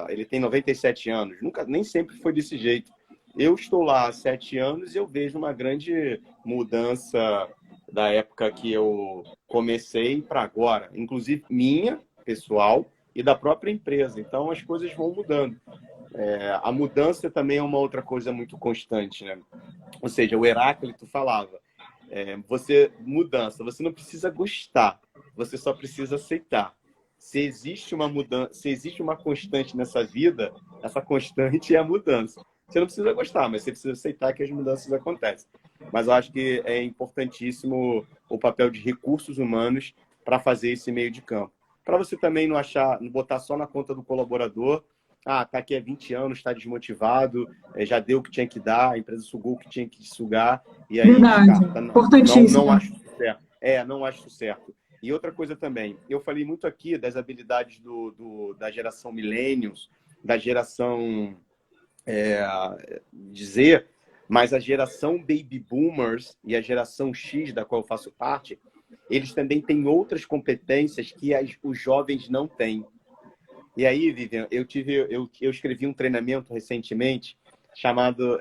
Speaker 2: Ele tem 97 anos. Nem sempre foi desse jeito. Eu estou lá há 7 anos e eu vejo uma grande mudança da época que eu comecei para agora, inclusive minha, pessoal, e da própria empresa. Então, as coisas vão mudando. A mudança também é uma outra coisa muito constante, né? Ou seja, o Heráclito falava, mudança, você não precisa gostar, você só precisa aceitar. Se existe uma mudança, se existe uma constante nessa vida, essa constante é a mudança. Você não precisa gostar, mas você precisa aceitar que as mudanças acontecem. Mas eu acho que é importantíssimo o papel de recursos humanos para fazer esse meio de campo. Para você também não botar só na conta do colaborador, tá aqui há 20 anos, está desmotivado, já deu o que tinha que dar, a empresa sugou o que tinha que sugar, e aí descarta.
Speaker 1: Importantíssimo.
Speaker 2: Não acho certo. Não acho certo. E outra coisa também, eu falei muito aqui das habilidades da geração millennials, da geração Z, mas a geração baby boomers e a geração X, da qual eu faço parte, eles também têm outras competências que os jovens não têm. E aí, Vivian, eu escrevi um treinamento recentemente chamado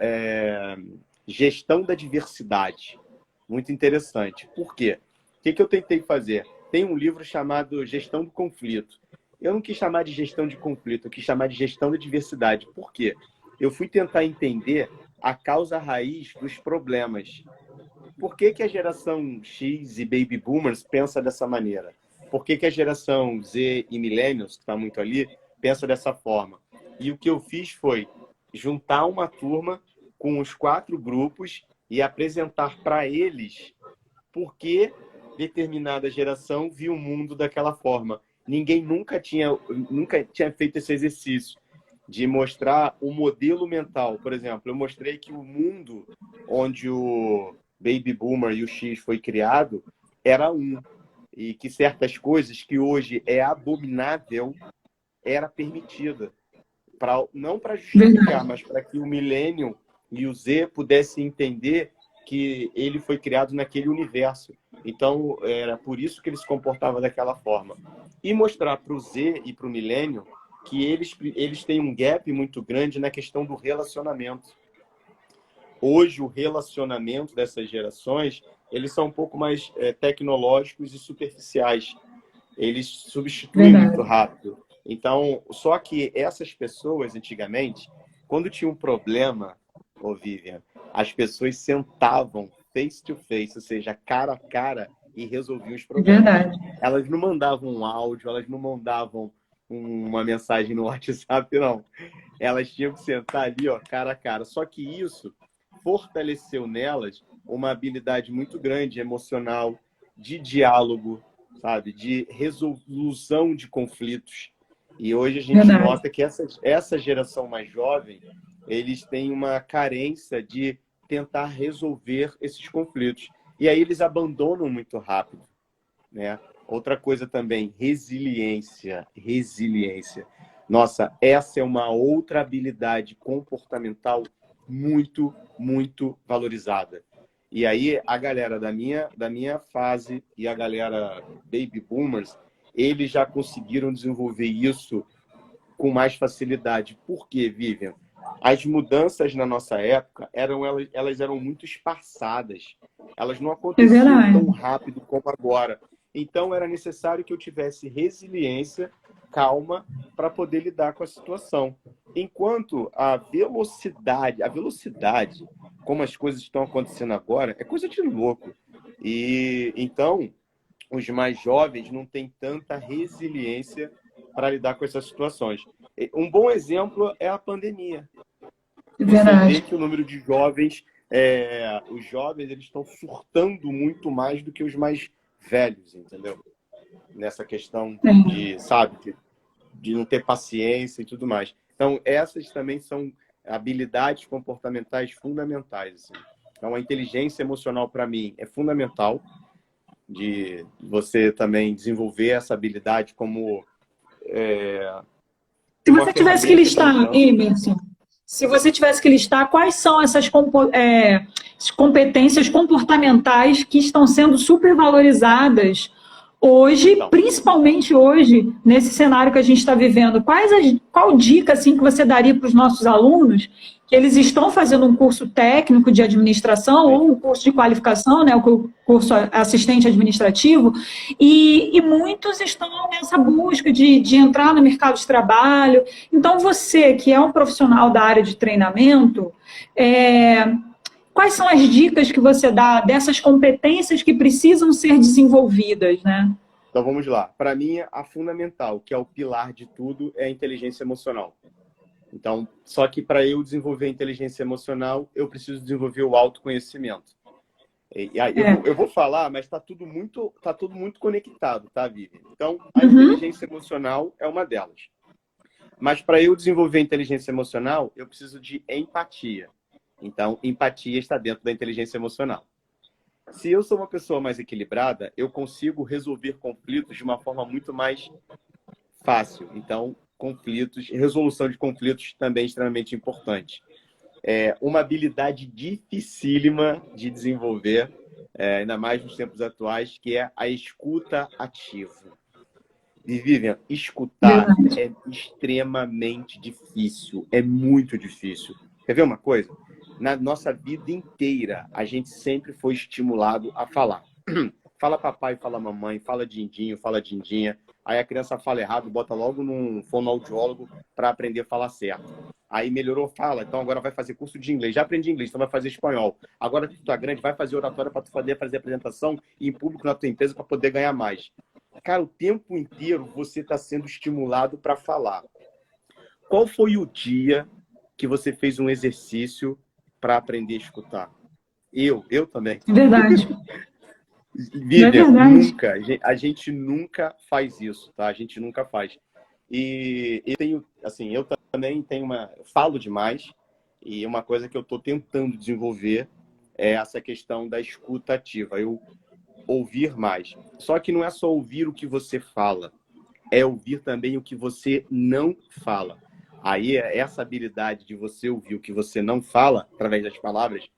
Speaker 2: Gestão da Diversidade. Muito interessante. Por quê? O que eu tentei fazer? Tem um livro chamado Gestão do Conflito. Eu não quis chamar de gestão de conflito, eu quis chamar de gestão da diversidade. Por quê? Eu fui tentar entender a causa raiz dos problemas. Por que a geração X e Baby Boomers pensa dessa maneira? Por que a geração Z e Millennials, que está muito ali, pensa dessa forma? E o que eu fiz foi juntar uma turma com os 4 grupos e apresentar para eles por que determinada geração viu o mundo daquela forma. Ninguém nunca tinha feito esse exercício de mostrar o modelo mental. Por exemplo, eu mostrei que o mundo onde o Baby Boomer e o X foi criado era e que certas coisas que hoje é abominável era permitida. Não para justificar, mas para que o Millennium e o Z pudessem entender que ele foi criado naquele universo. Então, era por isso que ele se comportava daquela forma. E mostrar para o Z e para o Millennium que eles têm um gap muito grande na questão do relacionamento. Hoje, o relacionamento dessas gerações, eles são um pouco mais tecnológicos e superficiais. Eles substituem muito rápido. Então, só que essas pessoas, antigamente, quando tinha um problema, Vivian, as pessoas sentavam face to face, ou seja, cara a cara, e resolviam os problemas.
Speaker 1: Verdade.
Speaker 2: Elas não mandavam um áudio, elas não mandavam uma mensagem no WhatsApp, não. Elas tinham que sentar ali, cara a cara. Só que isso fortaleceu nelas uma habilidade muito grande, emocional, de diálogo, sabe? De resolução de conflitos. E hoje a gente nota que essa geração mais jovem, eles têm uma carência de tentar resolver esses conflitos. E aí eles abandonam muito rápido, né? Outra coisa também, resiliência. Nossa, essa é uma outra habilidade comportamental muito, muito valorizada. E aí a galera da minha fase e a galera Baby Boomers, eles já conseguiram desenvolver isso com mais facilidade. Por quê, Vivian? As mudanças na nossa época, elas eram muito espaçadas. Elas não aconteciam tão rápido como agora. Então, era necessário que eu tivesse resiliência, calma, para poder lidar com a situação. Enquanto a velocidade, como as coisas estão acontecendo agora, é coisa de louco. E então, os mais jovens não têm tanta resiliência para lidar com essas situações. Um bom exemplo é a pandemia. Você vê que o número de jovens, os jovens, eles estão surtando muito mais do que os mais velhos, entendeu? Nessa questão de não ter paciência e tudo mais. Então, essas também são habilidades comportamentais fundamentais. Assim. Então, a inteligência emocional, para mim, é fundamental de você também desenvolver essa habilidade como...
Speaker 1: Se você tivesse que listar, Emerson, se você tivesse que listar quais são essas competências comportamentais que estão sendo supervalorizadas Hoje,
Speaker 2: Então,
Speaker 1: principalmente hoje, nesse cenário que a gente está vivendo, qual dica assim, que você daria para os nossos alunos que eles estão fazendo um curso técnico de administração
Speaker 2: sim.
Speaker 1: ou um curso de qualificação, né, o curso assistente administrativo, e muitos estão nessa busca de entrar no mercado de trabalho. Então, você, que é um profissional da área de treinamento, quais são as dicas que você dá dessas competências que precisam ser desenvolvidas, né?
Speaker 2: Então vamos lá. Para mim, a fundamental, que é o pilar de tudo, é a inteligência emocional. Então, só que para eu desenvolver a inteligência emocional, eu preciso desenvolver o autoconhecimento. E aí, eu vou falar, mas tá tudo muito conectado, tá, Vivi? Então, a inteligência emocional é uma delas. Mas para eu desenvolver a inteligência emocional, eu preciso de empatia. Então, empatia está dentro da inteligência emocional. Se eu sou uma pessoa mais equilibrada, eu consigo resolver conflitos de uma forma muito mais fácil. Então, resolução de conflitos também é extremamente importante. Uma habilidade dificílima de desenvolver, ainda mais nos tempos atuais, que é a escuta ativa. E, Vivian, escutar
Speaker 1: Verdade.
Speaker 2: é extremamente difícil, é muito difícil. Quer ver uma coisa? Na nossa vida inteira, a gente sempre foi estimulado a falar. Fala papai, fala mamãe, fala dindinho, fala dindinha. Aí a criança fala errado, bota logo num fonoaudiólogo para aprender a falar certo. Aí melhorou, fala. Então agora vai fazer curso de inglês. Já aprendi inglês, então vai fazer espanhol. Agora que tu tá grande, vai fazer oratória para tu fazer apresentação em público na tua empresa para poder ganhar mais. Cara, o tempo inteiro você está sendo estimulado para falar. Qual foi o dia que você fez um exercício para aprender a escutar? Eu também.
Speaker 1: Verdade. Não é
Speaker 2: Vivian,
Speaker 1: verdade?
Speaker 2: nunca. A gente nunca faz isso, tá? A gente nunca faz. E eu tenho, assim, eu também falo demais, e uma coisa que eu estou tentando desenvolver é essa questão da escuta ativa. Eu ouvir mais. Só que não é só ouvir o que você fala, é ouvir também o que você não fala. Aí, essa habilidade de você ouvir o que você não fala, através das palavras,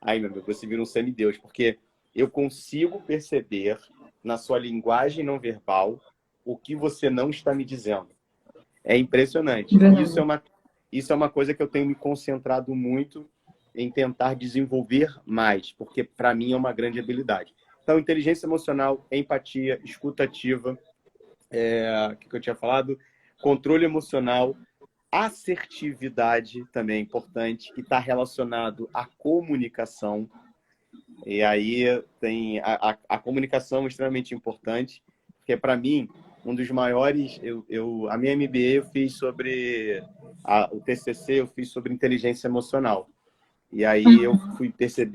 Speaker 2: aí, meu amigo, você vira um semideus, porque eu consigo perceber na sua linguagem não verbal o que você não está me dizendo. É impressionante.
Speaker 1: Verdade.
Speaker 2: Isso é uma coisa que eu tenho me concentrado muito em tentar desenvolver mais, porque para mim é uma grande habilidade. Então, inteligência emocional, empatia, escuta ativa, o que eu tinha falado? Controle emocional, assertividade também é importante, que está relacionado à comunicação. E aí tem a comunicação é extremamente importante, porque para mim, um dos maiores, a minha MBA eu fiz sobre, o TCC eu fiz sobre inteligência emocional. E aí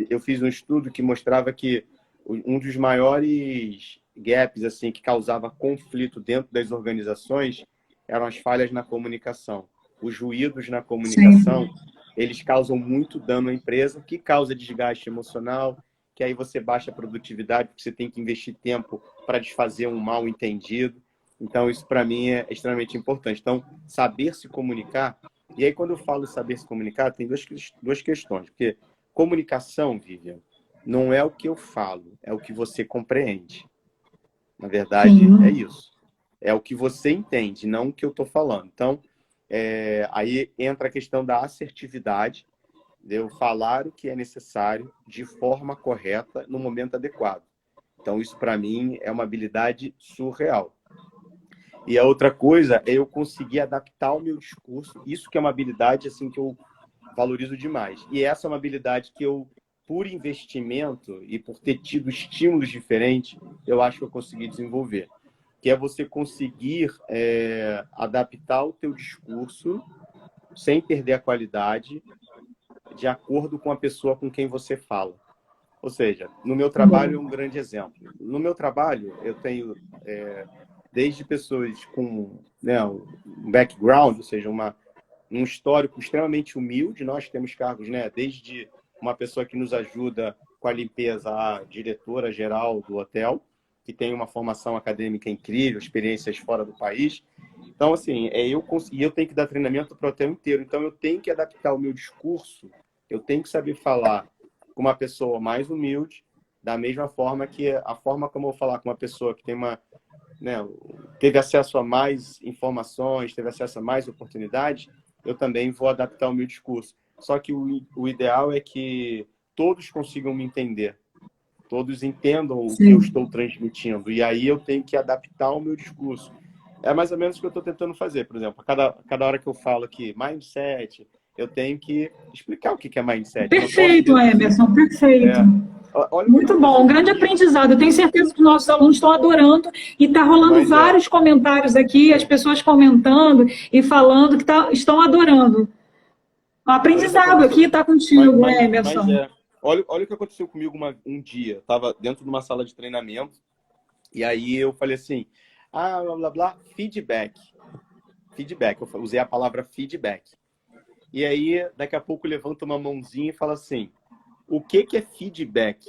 Speaker 2: eu fiz um estudo que mostrava que um dos maiores gaps assim que causava conflito dentro das organizações eram as falhas na comunicação. Os ruídos na
Speaker 1: Sim.
Speaker 2: comunicação, eles causam muito dano à empresa, que causa desgaste emocional, que aí você baixa a produtividade, porque você tem que investir tempo para desfazer um mal entendido. Então, isso para mim é extremamente importante. Então, saber se comunicar. E aí, quando eu falo saber se comunicar, tem duas questões. Porque comunicação, Vivian, não é o que eu falo, é o que você compreende. Na verdade, é
Speaker 1: Sim.
Speaker 2: isso. É o que você entende, não o que eu estou falando. Então, aí entra a questão da assertividade, de eu falar o que é necessário de forma correta no momento adequado. Então, isso para mim é uma habilidade surreal. E a outra coisa é eu conseguir adaptar o meu discurso. Isso que é uma habilidade assim que eu valorizo demais. E essa é uma habilidade que eu, por investimento e por ter tido estímulos diferentes, eu acho que eu consegui desenvolver. Que é você conseguir adaptar o teu discurso sem perder a qualidade, de acordo com a pessoa com quem você fala. Ou seja, no meu trabalho é um grande exemplo. No meu trabalho, eu tenho desde pessoas com, né, um background, ou seja, um histórico extremamente humilde. Nós temos cargos, né, desde uma pessoa que nos ajuda com a limpeza, a diretora geral do hotel, que tem uma formação acadêmica incrível, experiências fora do país. Então, assim, eu tenho que dar treinamento para o hotel inteiro. Então, eu tenho que adaptar o meu discurso, eu tenho que saber falar com uma pessoa mais humilde, da mesma forma que a forma como eu vou falar com uma pessoa que tem né, teve acesso a mais informações, teve acesso a mais oportunidades, eu também vou adaptar o meu discurso. Só que o ideal é que todos consigam me entender, todos entendam o que eu
Speaker 1: Sim.
Speaker 2: estou transmitindo, e aí eu tenho que adaptar o meu discurso. É mais ou menos o que eu estou tentando fazer, por exemplo. Cada hora que eu falo aqui, mindset, eu tenho que explicar o que é mindset. Eu não posso
Speaker 1: Perfeito,
Speaker 2: reduzir.
Speaker 1: Emerson, perfeito.
Speaker 2: É, olha o que
Speaker 1: Muito bom,
Speaker 2: aconteceu
Speaker 1: um grande
Speaker 2: comigo,
Speaker 1: aprendizado. Eu tenho certeza que os nossos alunos estão adorando e está rolando
Speaker 2: mas
Speaker 1: vários comentários aqui, as pessoas comentando e falando que estão adorando. O
Speaker 2: olha o que
Speaker 1: aprendizado aqui
Speaker 2: aconteceu.
Speaker 1: está
Speaker 2: Mas,
Speaker 1: contigo,
Speaker 2: mas, mas
Speaker 1: Emerson.
Speaker 2: é. Olha o que aconteceu comigo um dia. Eu estava dentro de uma sala de treinamento e aí eu falei assim, blá, blá, blá, feedback. Feedback, eu usei a palavra feedback. E aí, daqui a pouco, levanta uma mãozinha e fala assim, o que é feedback?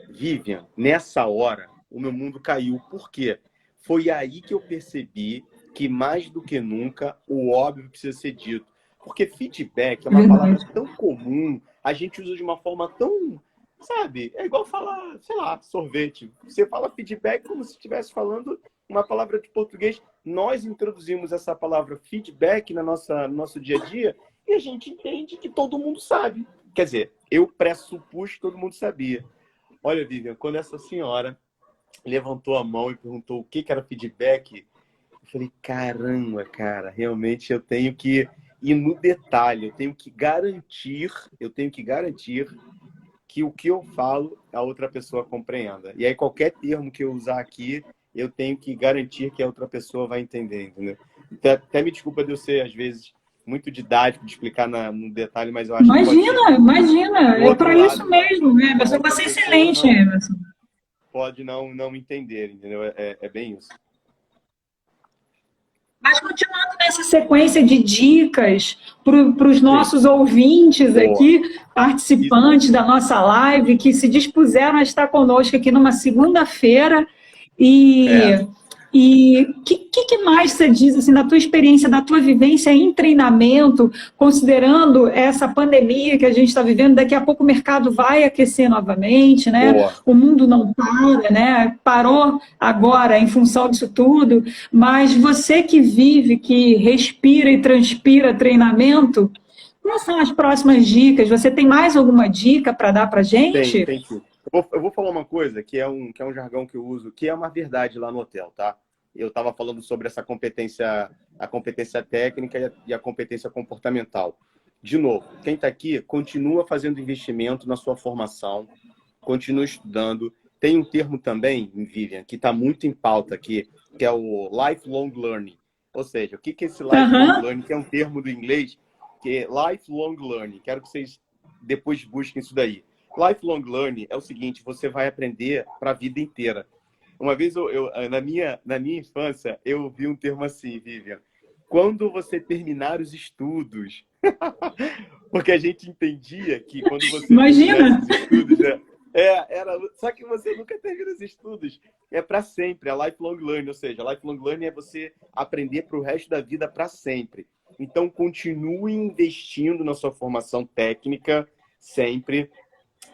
Speaker 2: Vivian, nessa hora, o meu mundo caiu. Por quê? Foi aí que eu percebi que, mais do que nunca, o óbvio precisa ser dito. Porque feedback é uma palavra
Speaker 1: Verdade.
Speaker 2: tão comum, a gente usa de uma forma tão, sabe? É igual falar, sei lá, sorvete. Você fala feedback como se estivesse falando uma palavra de português. Nós introduzimos essa palavra feedback no nosso dia a dia e a gente entende que todo mundo sabe. Quer dizer, eu pressupus que todo mundo sabia. Olha, Vivian, quando essa senhora levantou a mão e perguntou o que era feedback, eu falei, caramba, cara, realmente eu tenho que ir no detalhe, eu tenho que garantir que o que eu falo a outra pessoa compreenda. E aí qualquer termo que eu usar aqui, eu tenho que garantir que a outra pessoa vai entender, entendeu? Até me desculpa de eu ser, às vezes, muito didático de explicar no detalhe, mas eu acho que pode ser
Speaker 1: Imagina, imagina.
Speaker 2: o
Speaker 1: É
Speaker 2: outro
Speaker 1: para isso
Speaker 2: lado,
Speaker 1: mesmo,
Speaker 2: a
Speaker 1: Emerson.
Speaker 2: outra
Speaker 1: Você é
Speaker 2: pessoa
Speaker 1: excelente,
Speaker 2: não
Speaker 1: Emerson.
Speaker 2: pode não entender, entendeu? É bem isso.
Speaker 1: Mas continuando nessa sequência de dicas para os
Speaker 2: Sim,
Speaker 1: nossos ouvintes
Speaker 2: boa.
Speaker 1: aqui,
Speaker 2: Isso,
Speaker 1: participantes da nossa live, que se dispuseram a estar conosco aqui numa segunda-feira.
Speaker 2: é,
Speaker 1: E que mais você diz assim, da tua experiência, da tua vivência em treinamento, considerando essa pandemia que a gente está vivendo, daqui a pouco o mercado vai aquecer novamente, né?
Speaker 2: boa.
Speaker 1: O mundo não para, né? Parou agora em função disso tudo, mas você que vive, que respira e transpira treinamento, quais são as próximas dicas? Você tem mais alguma dica para dar para a gente?
Speaker 2: Tem sim. Eu vou falar uma coisa que é um jargão que eu uso, que é uma verdade lá no hotel, tá? Eu estava falando sobre essa competência, a competência técnica e a competência comportamental. De novo, quem está aqui continua fazendo investimento na sua formação, continua estudando. Tem um termo também, Vivian, que está muito em pauta aqui, que é o lifelong learning. Ou seja, o que é esse lifelong
Speaker 1: Aham.
Speaker 2: learning? Que é um termo do inglês, que é lifelong learning. Quero que vocês depois busquem isso daí. Lifelong learning é o seguinte, você vai aprender para a vida inteira. Uma vez, na minha infância, eu ouvi um termo assim, Vivian, quando você terminar os estudos. Porque a gente entendia que quando você terminasse
Speaker 1: Imagina.
Speaker 2: os estudos, né, só que você nunca termina os estudos. É para sempre, é lifelong learning, ou seja, lifelong learning é você aprender para o resto da vida para sempre. Então, continue investindo na sua formação técnica sempre,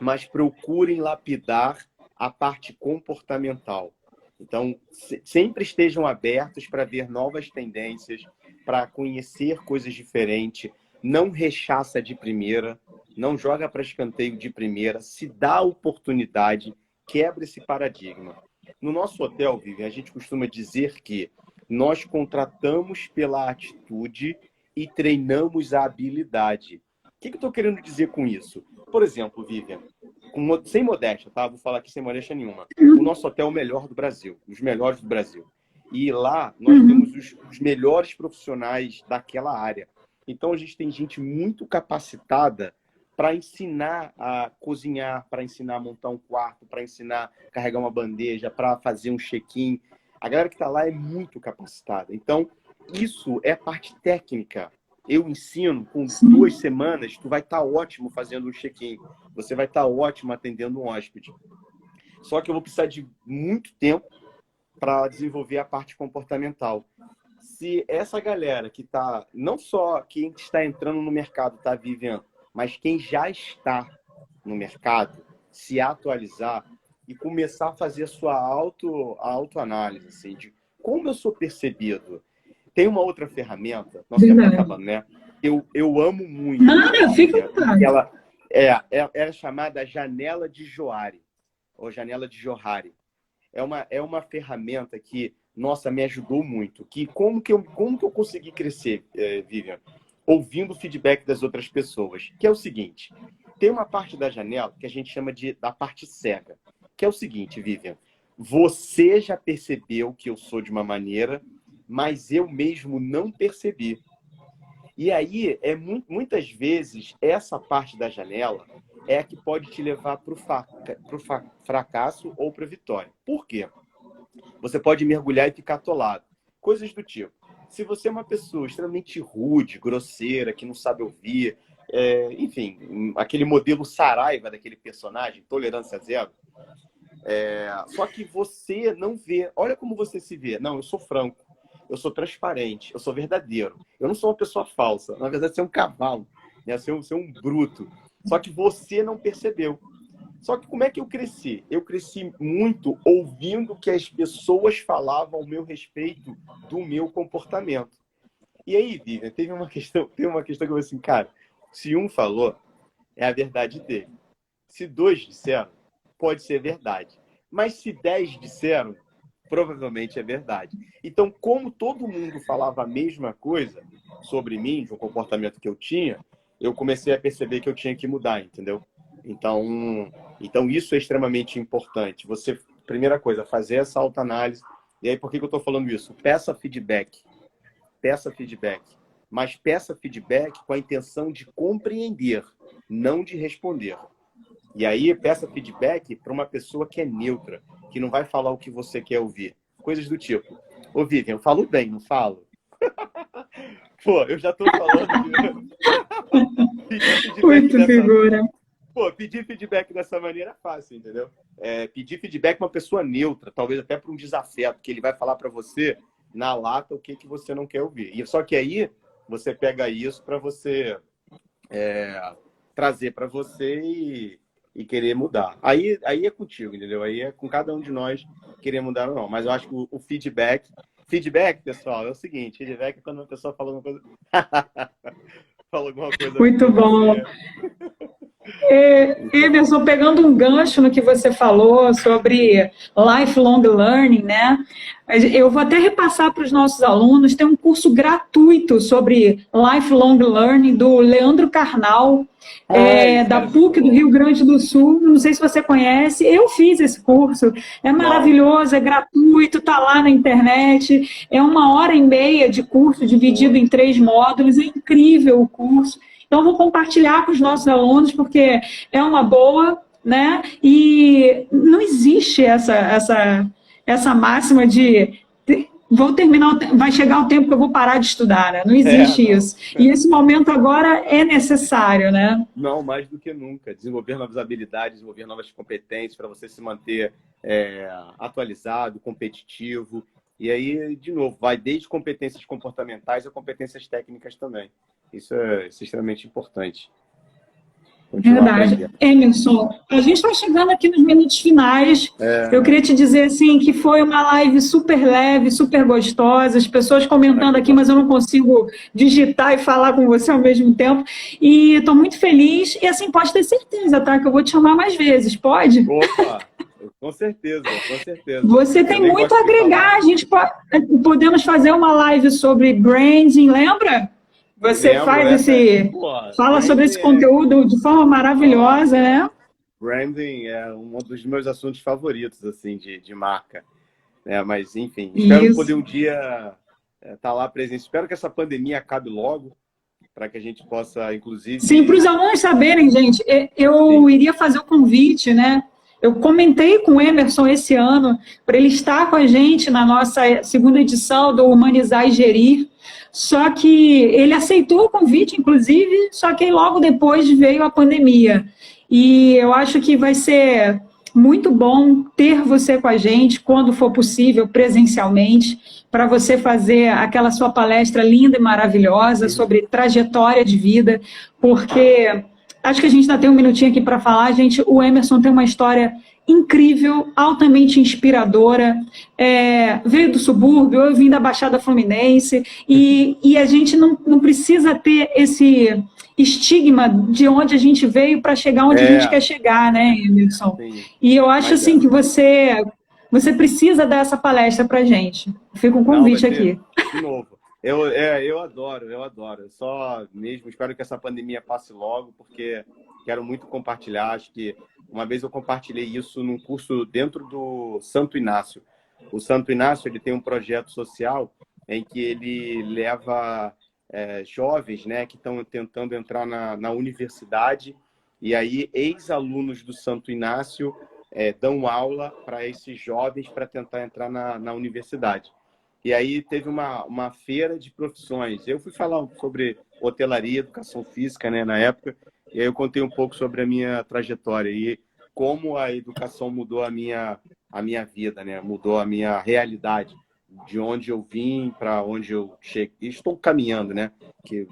Speaker 2: mas procurem lapidar a parte comportamental. Então, sempre estejam abertos para ver novas tendências, para conhecer coisas diferentes. Não rechaça de primeira, não joga para escanteio de primeira, se dá a oportunidade, quebra esse paradigma. No nosso hotel, Vivian, a gente costuma dizer que nós contratamos pela atitude e treinamos a habilidade. O que eu estou querendo dizer com isso? Por exemplo, Vivian, sem modéstia, tá? Vou falar aqui sem modéstia nenhuma. O nosso hotel é o melhor do Brasil, os melhores do Brasil. E lá nós temos os melhores profissionais daquela área. Então a gente tem gente muito capacitada para ensinar a cozinhar, para ensinar a montar um quarto, para ensinar a carregar uma bandeja, para fazer um check-in. A galera que está lá é muito capacitada. Então, isso é parte técnica. Eu ensino, com 2 semanas, tu vai estar ótimo fazendo um check-in. Você vai estar ótimo atendendo um hóspede. Só que eu vou precisar de muito tempo para desenvolver a parte comportamental. Se essa galera que está, não só quem está entrando no mercado, tá, Vivian, mas quem já está no mercado, se atualizar, e começar a fazer a sua autoanálise, assim, de como eu sou percebido. Tem uma outra ferramenta, nosso tempo está acabando, né? Eu amo muito.
Speaker 1: Nada, fica.
Speaker 2: Ela é chamada janela de Johari, ou janela de Johari. É uma ferramenta que, nossa, me ajudou muito. Como que eu consegui crescer, Vivian? Ouvindo o feedback das outras pessoas. Que é o seguinte, tem uma parte da janela que a gente chama da parte cega. Que é o seguinte, Vivian, você já percebeu que eu sou de uma maneira, mas eu mesmo não percebi. E aí, muitas vezes, essa parte da janela é a que pode te levar para o fracasso ou para a vitória. Por quê? Você pode mergulhar e ficar atolado. Coisas do tipo, se você é uma pessoa extremamente rude, grosseira, que não sabe ouvir, enfim, aquele modelo Saraiva daquele personagem, tolerância zero, só que você não vê. Olha como você se vê. Não, eu sou franco. Eu sou transparente, eu sou verdadeiro. Eu não sou uma pessoa falsa. Na verdade, você é um cavalo, né? Você é um bruto. Só que você não percebeu. Só que como é que eu cresci? Eu cresci muito ouvindo que as pessoas falavam ao meu respeito do meu comportamento. E aí, Vivian, teve uma questão que eu falei assim, cara, se um falou, é a verdade dele. Se 2 disseram, pode ser verdade. Mas se 10 disseram, provavelmente é verdade. Então, como todo mundo falava a mesma coisa sobre mim, de um comportamento que eu tinha, eu comecei a perceber que eu tinha que mudar, entendeu? Então isso é extremamente importante. Você, primeira coisa, fazer essa autoanálise. E aí, por que eu estou falando isso? Peça feedback. Peça feedback. Mas peça feedback com a intenção de compreender, não de responder. E aí, peça feedback para uma pessoa que é neutra, que não vai falar o que você quer ouvir. Coisas do tipo, ô Vivian, eu falo bem, não falo? Pô, eu já tô falando.
Speaker 1: Muito figura.
Speaker 2: Pô, pedir feedback dessa maneira é fácil, entendeu? Pedir feedback para uma pessoa neutra, talvez até para um desafeto, que ele vai falar para você na lata o que você não quer ouvir. E só que aí você pega isso para você trazer para você e querer mudar. Aí é contigo, entendeu? Aí é com cada um de nós querer mudar ou não. Mas eu acho que o feedback... Feedback, pessoal, é o seguinte. Feedback é quando uma pessoa fala alguma coisa... fala alguma coisa...
Speaker 1: Muito bom. Emerson, pegando um gancho no que você falou sobre lifelong learning, né? Eu vou até repassar para os nossos alunos, tem um curso gratuito sobre lifelong learning do Leandro Carnal, da PUC do Rio Grande do Sul. Não sei se você conhece, eu fiz esse curso, é maravilhoso, é gratuito, está lá na internet, é 1h30 de curso dividido em 3 módulos, é incrível o curso. Então, vou compartilhar com os nossos alunos, porque é uma boa, né? E não existe essa máxima de vou terminar, vai chegar o tempo que eu vou parar de estudar, né? Não existe isso. E esse momento agora é necessário, né?
Speaker 2: Não, mais do que nunca. Desenvolver novas habilidades, desenvolver novas competências para você se manter atualizado, competitivo. E aí, de novo, vai desde competências comportamentais a competências técnicas também. Isso é extremamente importante.
Speaker 1: Verdade. Emerson, a gente está chegando aqui nos minutos finais. Eu queria te dizer assim, que foi uma live super leve, super gostosa, as pessoas comentando aqui, mas eu não consigo digitar e falar com você ao mesmo tempo. E estou muito feliz. E assim, pode ter certeza, tá? Que eu vou te chamar mais vezes, pode?
Speaker 2: Opa! Com certeza, com certeza.
Speaker 1: Você tem muito a agregar. A gente podemos fazer uma live sobre branding, lembra? Você fala sobre esse conteúdo de forma maravilhosa, né?
Speaker 2: Branding é um dos meus assuntos favoritos, assim, de marca. Mas, enfim, espero poder um dia estar lá presente. Espero que essa pandemia acabe logo, para que a gente possa, inclusive...
Speaker 1: Sim, para os alunos saberem, gente, eu iria fazer o convite, né? Eu comentei com o Emerson esse ano, para ele estar com a gente na nossa 2ª edição do Humanizar e Gerir, só que ele aceitou o convite, inclusive, só que logo depois veio a pandemia. E eu acho que vai ser muito bom ter você com a gente, quando for possível, presencialmente, para você fazer aquela sua palestra linda e maravilhosa sobre trajetória de vida, porque acho que a gente ainda tem um minutinho aqui para falar, gente. O Emerson tem uma história incrível, altamente inspiradora. Veio do subúrbio, eu vim da Baixada Fluminense, e a gente não precisa ter esse estigma de onde a gente veio para chegar onde a gente quer chegar, né, Emerson?
Speaker 2: Sim.
Speaker 1: E eu acho assim que você precisa dar essa palestra para a gente. Fica um convite aqui.
Speaker 2: De novo. Eu adoro. Eu só mesmo espero que essa pandemia passe logo, porque quero muito compartilhar. Acho que uma vez eu compartilhei isso num curso dentro do Santo Inácio. O Santo Inácio, ele tem um projeto social em que ele leva jovens, né, que estão tentando entrar na universidade, e aí ex-alunos do Santo Inácio dão aula para esses jovens para tentar entrar na universidade. E aí teve uma feira de profissões. Eu fui falar sobre hotelaria, educação física, né, na época, e aí eu contei um pouco sobre a minha trajetória e como a educação mudou a minha vida, né, mudou a minha realidade, de onde eu vim para onde eu cheguei. Estou caminhando, né, que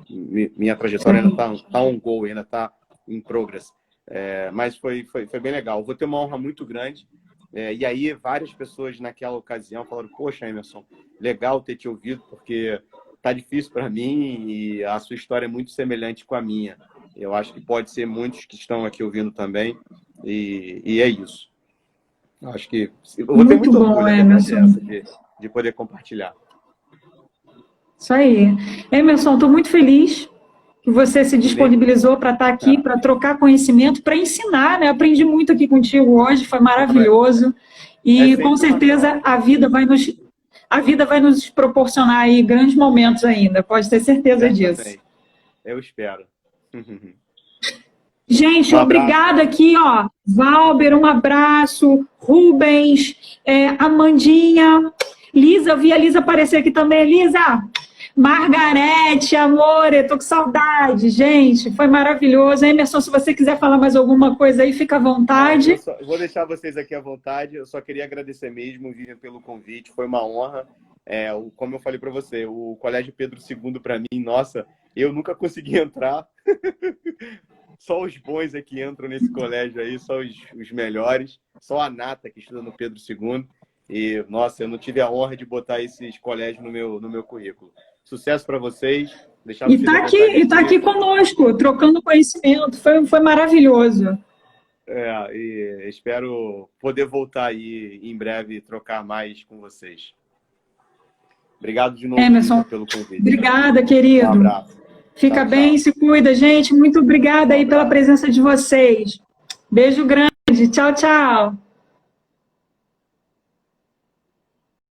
Speaker 2: minha trajetória ainda está on go, ainda está em progress. Mas foi bem legal. Vou ter uma honra muito grande. E aí várias pessoas naquela ocasião falaram: poxa, Emerson, legal ter te ouvido, porque tá difícil para mim e a sua história é muito semelhante com a minha. Eu acho que pode ser muitos que estão aqui ouvindo também. E é isso. Eu acho que eu vou ter muito orgulho, Emerson, de poder compartilhar.
Speaker 1: Isso aí. Emerson, estou muito feliz que você se disponibilizou para estar aqui, para trocar conhecimento, para ensinar, né? Aprendi muito aqui contigo hoje, foi maravilhoso. E com certeza a vida vai nos proporcionar aí grandes momentos ainda, pode ter certeza disso.
Speaker 2: Eu espero.
Speaker 1: Gente, obrigada aqui, ó. Valber, um abraço. Rubens, Amandinha, Lisa, eu vi a Lisa aparecer aqui também. Lisa, Margarete, amor, eu tô com saudade, gente, foi maravilhoso. Emerson, se você quiser falar mais alguma coisa aí, fica à vontade.
Speaker 2: Eu vou deixar vocês aqui à vontade, eu só queria agradecer mesmo, Vivian, pelo convite, foi uma honra. Como eu falei para você, o Colégio Pedro II, para mim, nossa, eu nunca consegui entrar. Só os bons é que entram nesse colégio aí, só os melhores. Só a Nata que estuda no Pedro II. E, nossa, eu não tive a honra de botar esses colégios no meu currículo. Sucesso para vocês.
Speaker 1: E tá aqui conosco, trocando conhecimento. Foi maravilhoso.
Speaker 2: E espero poder voltar aí em breve e trocar mais com vocês. Obrigado de novo,
Speaker 1: Emerson,
Speaker 2: pelo convite.
Speaker 1: Obrigada, querido.
Speaker 2: Um abraço.
Speaker 1: Fica bem, se cuida, gente. Muito obrigada aí pela presença de vocês. Beijo grande. Tchau, tchau.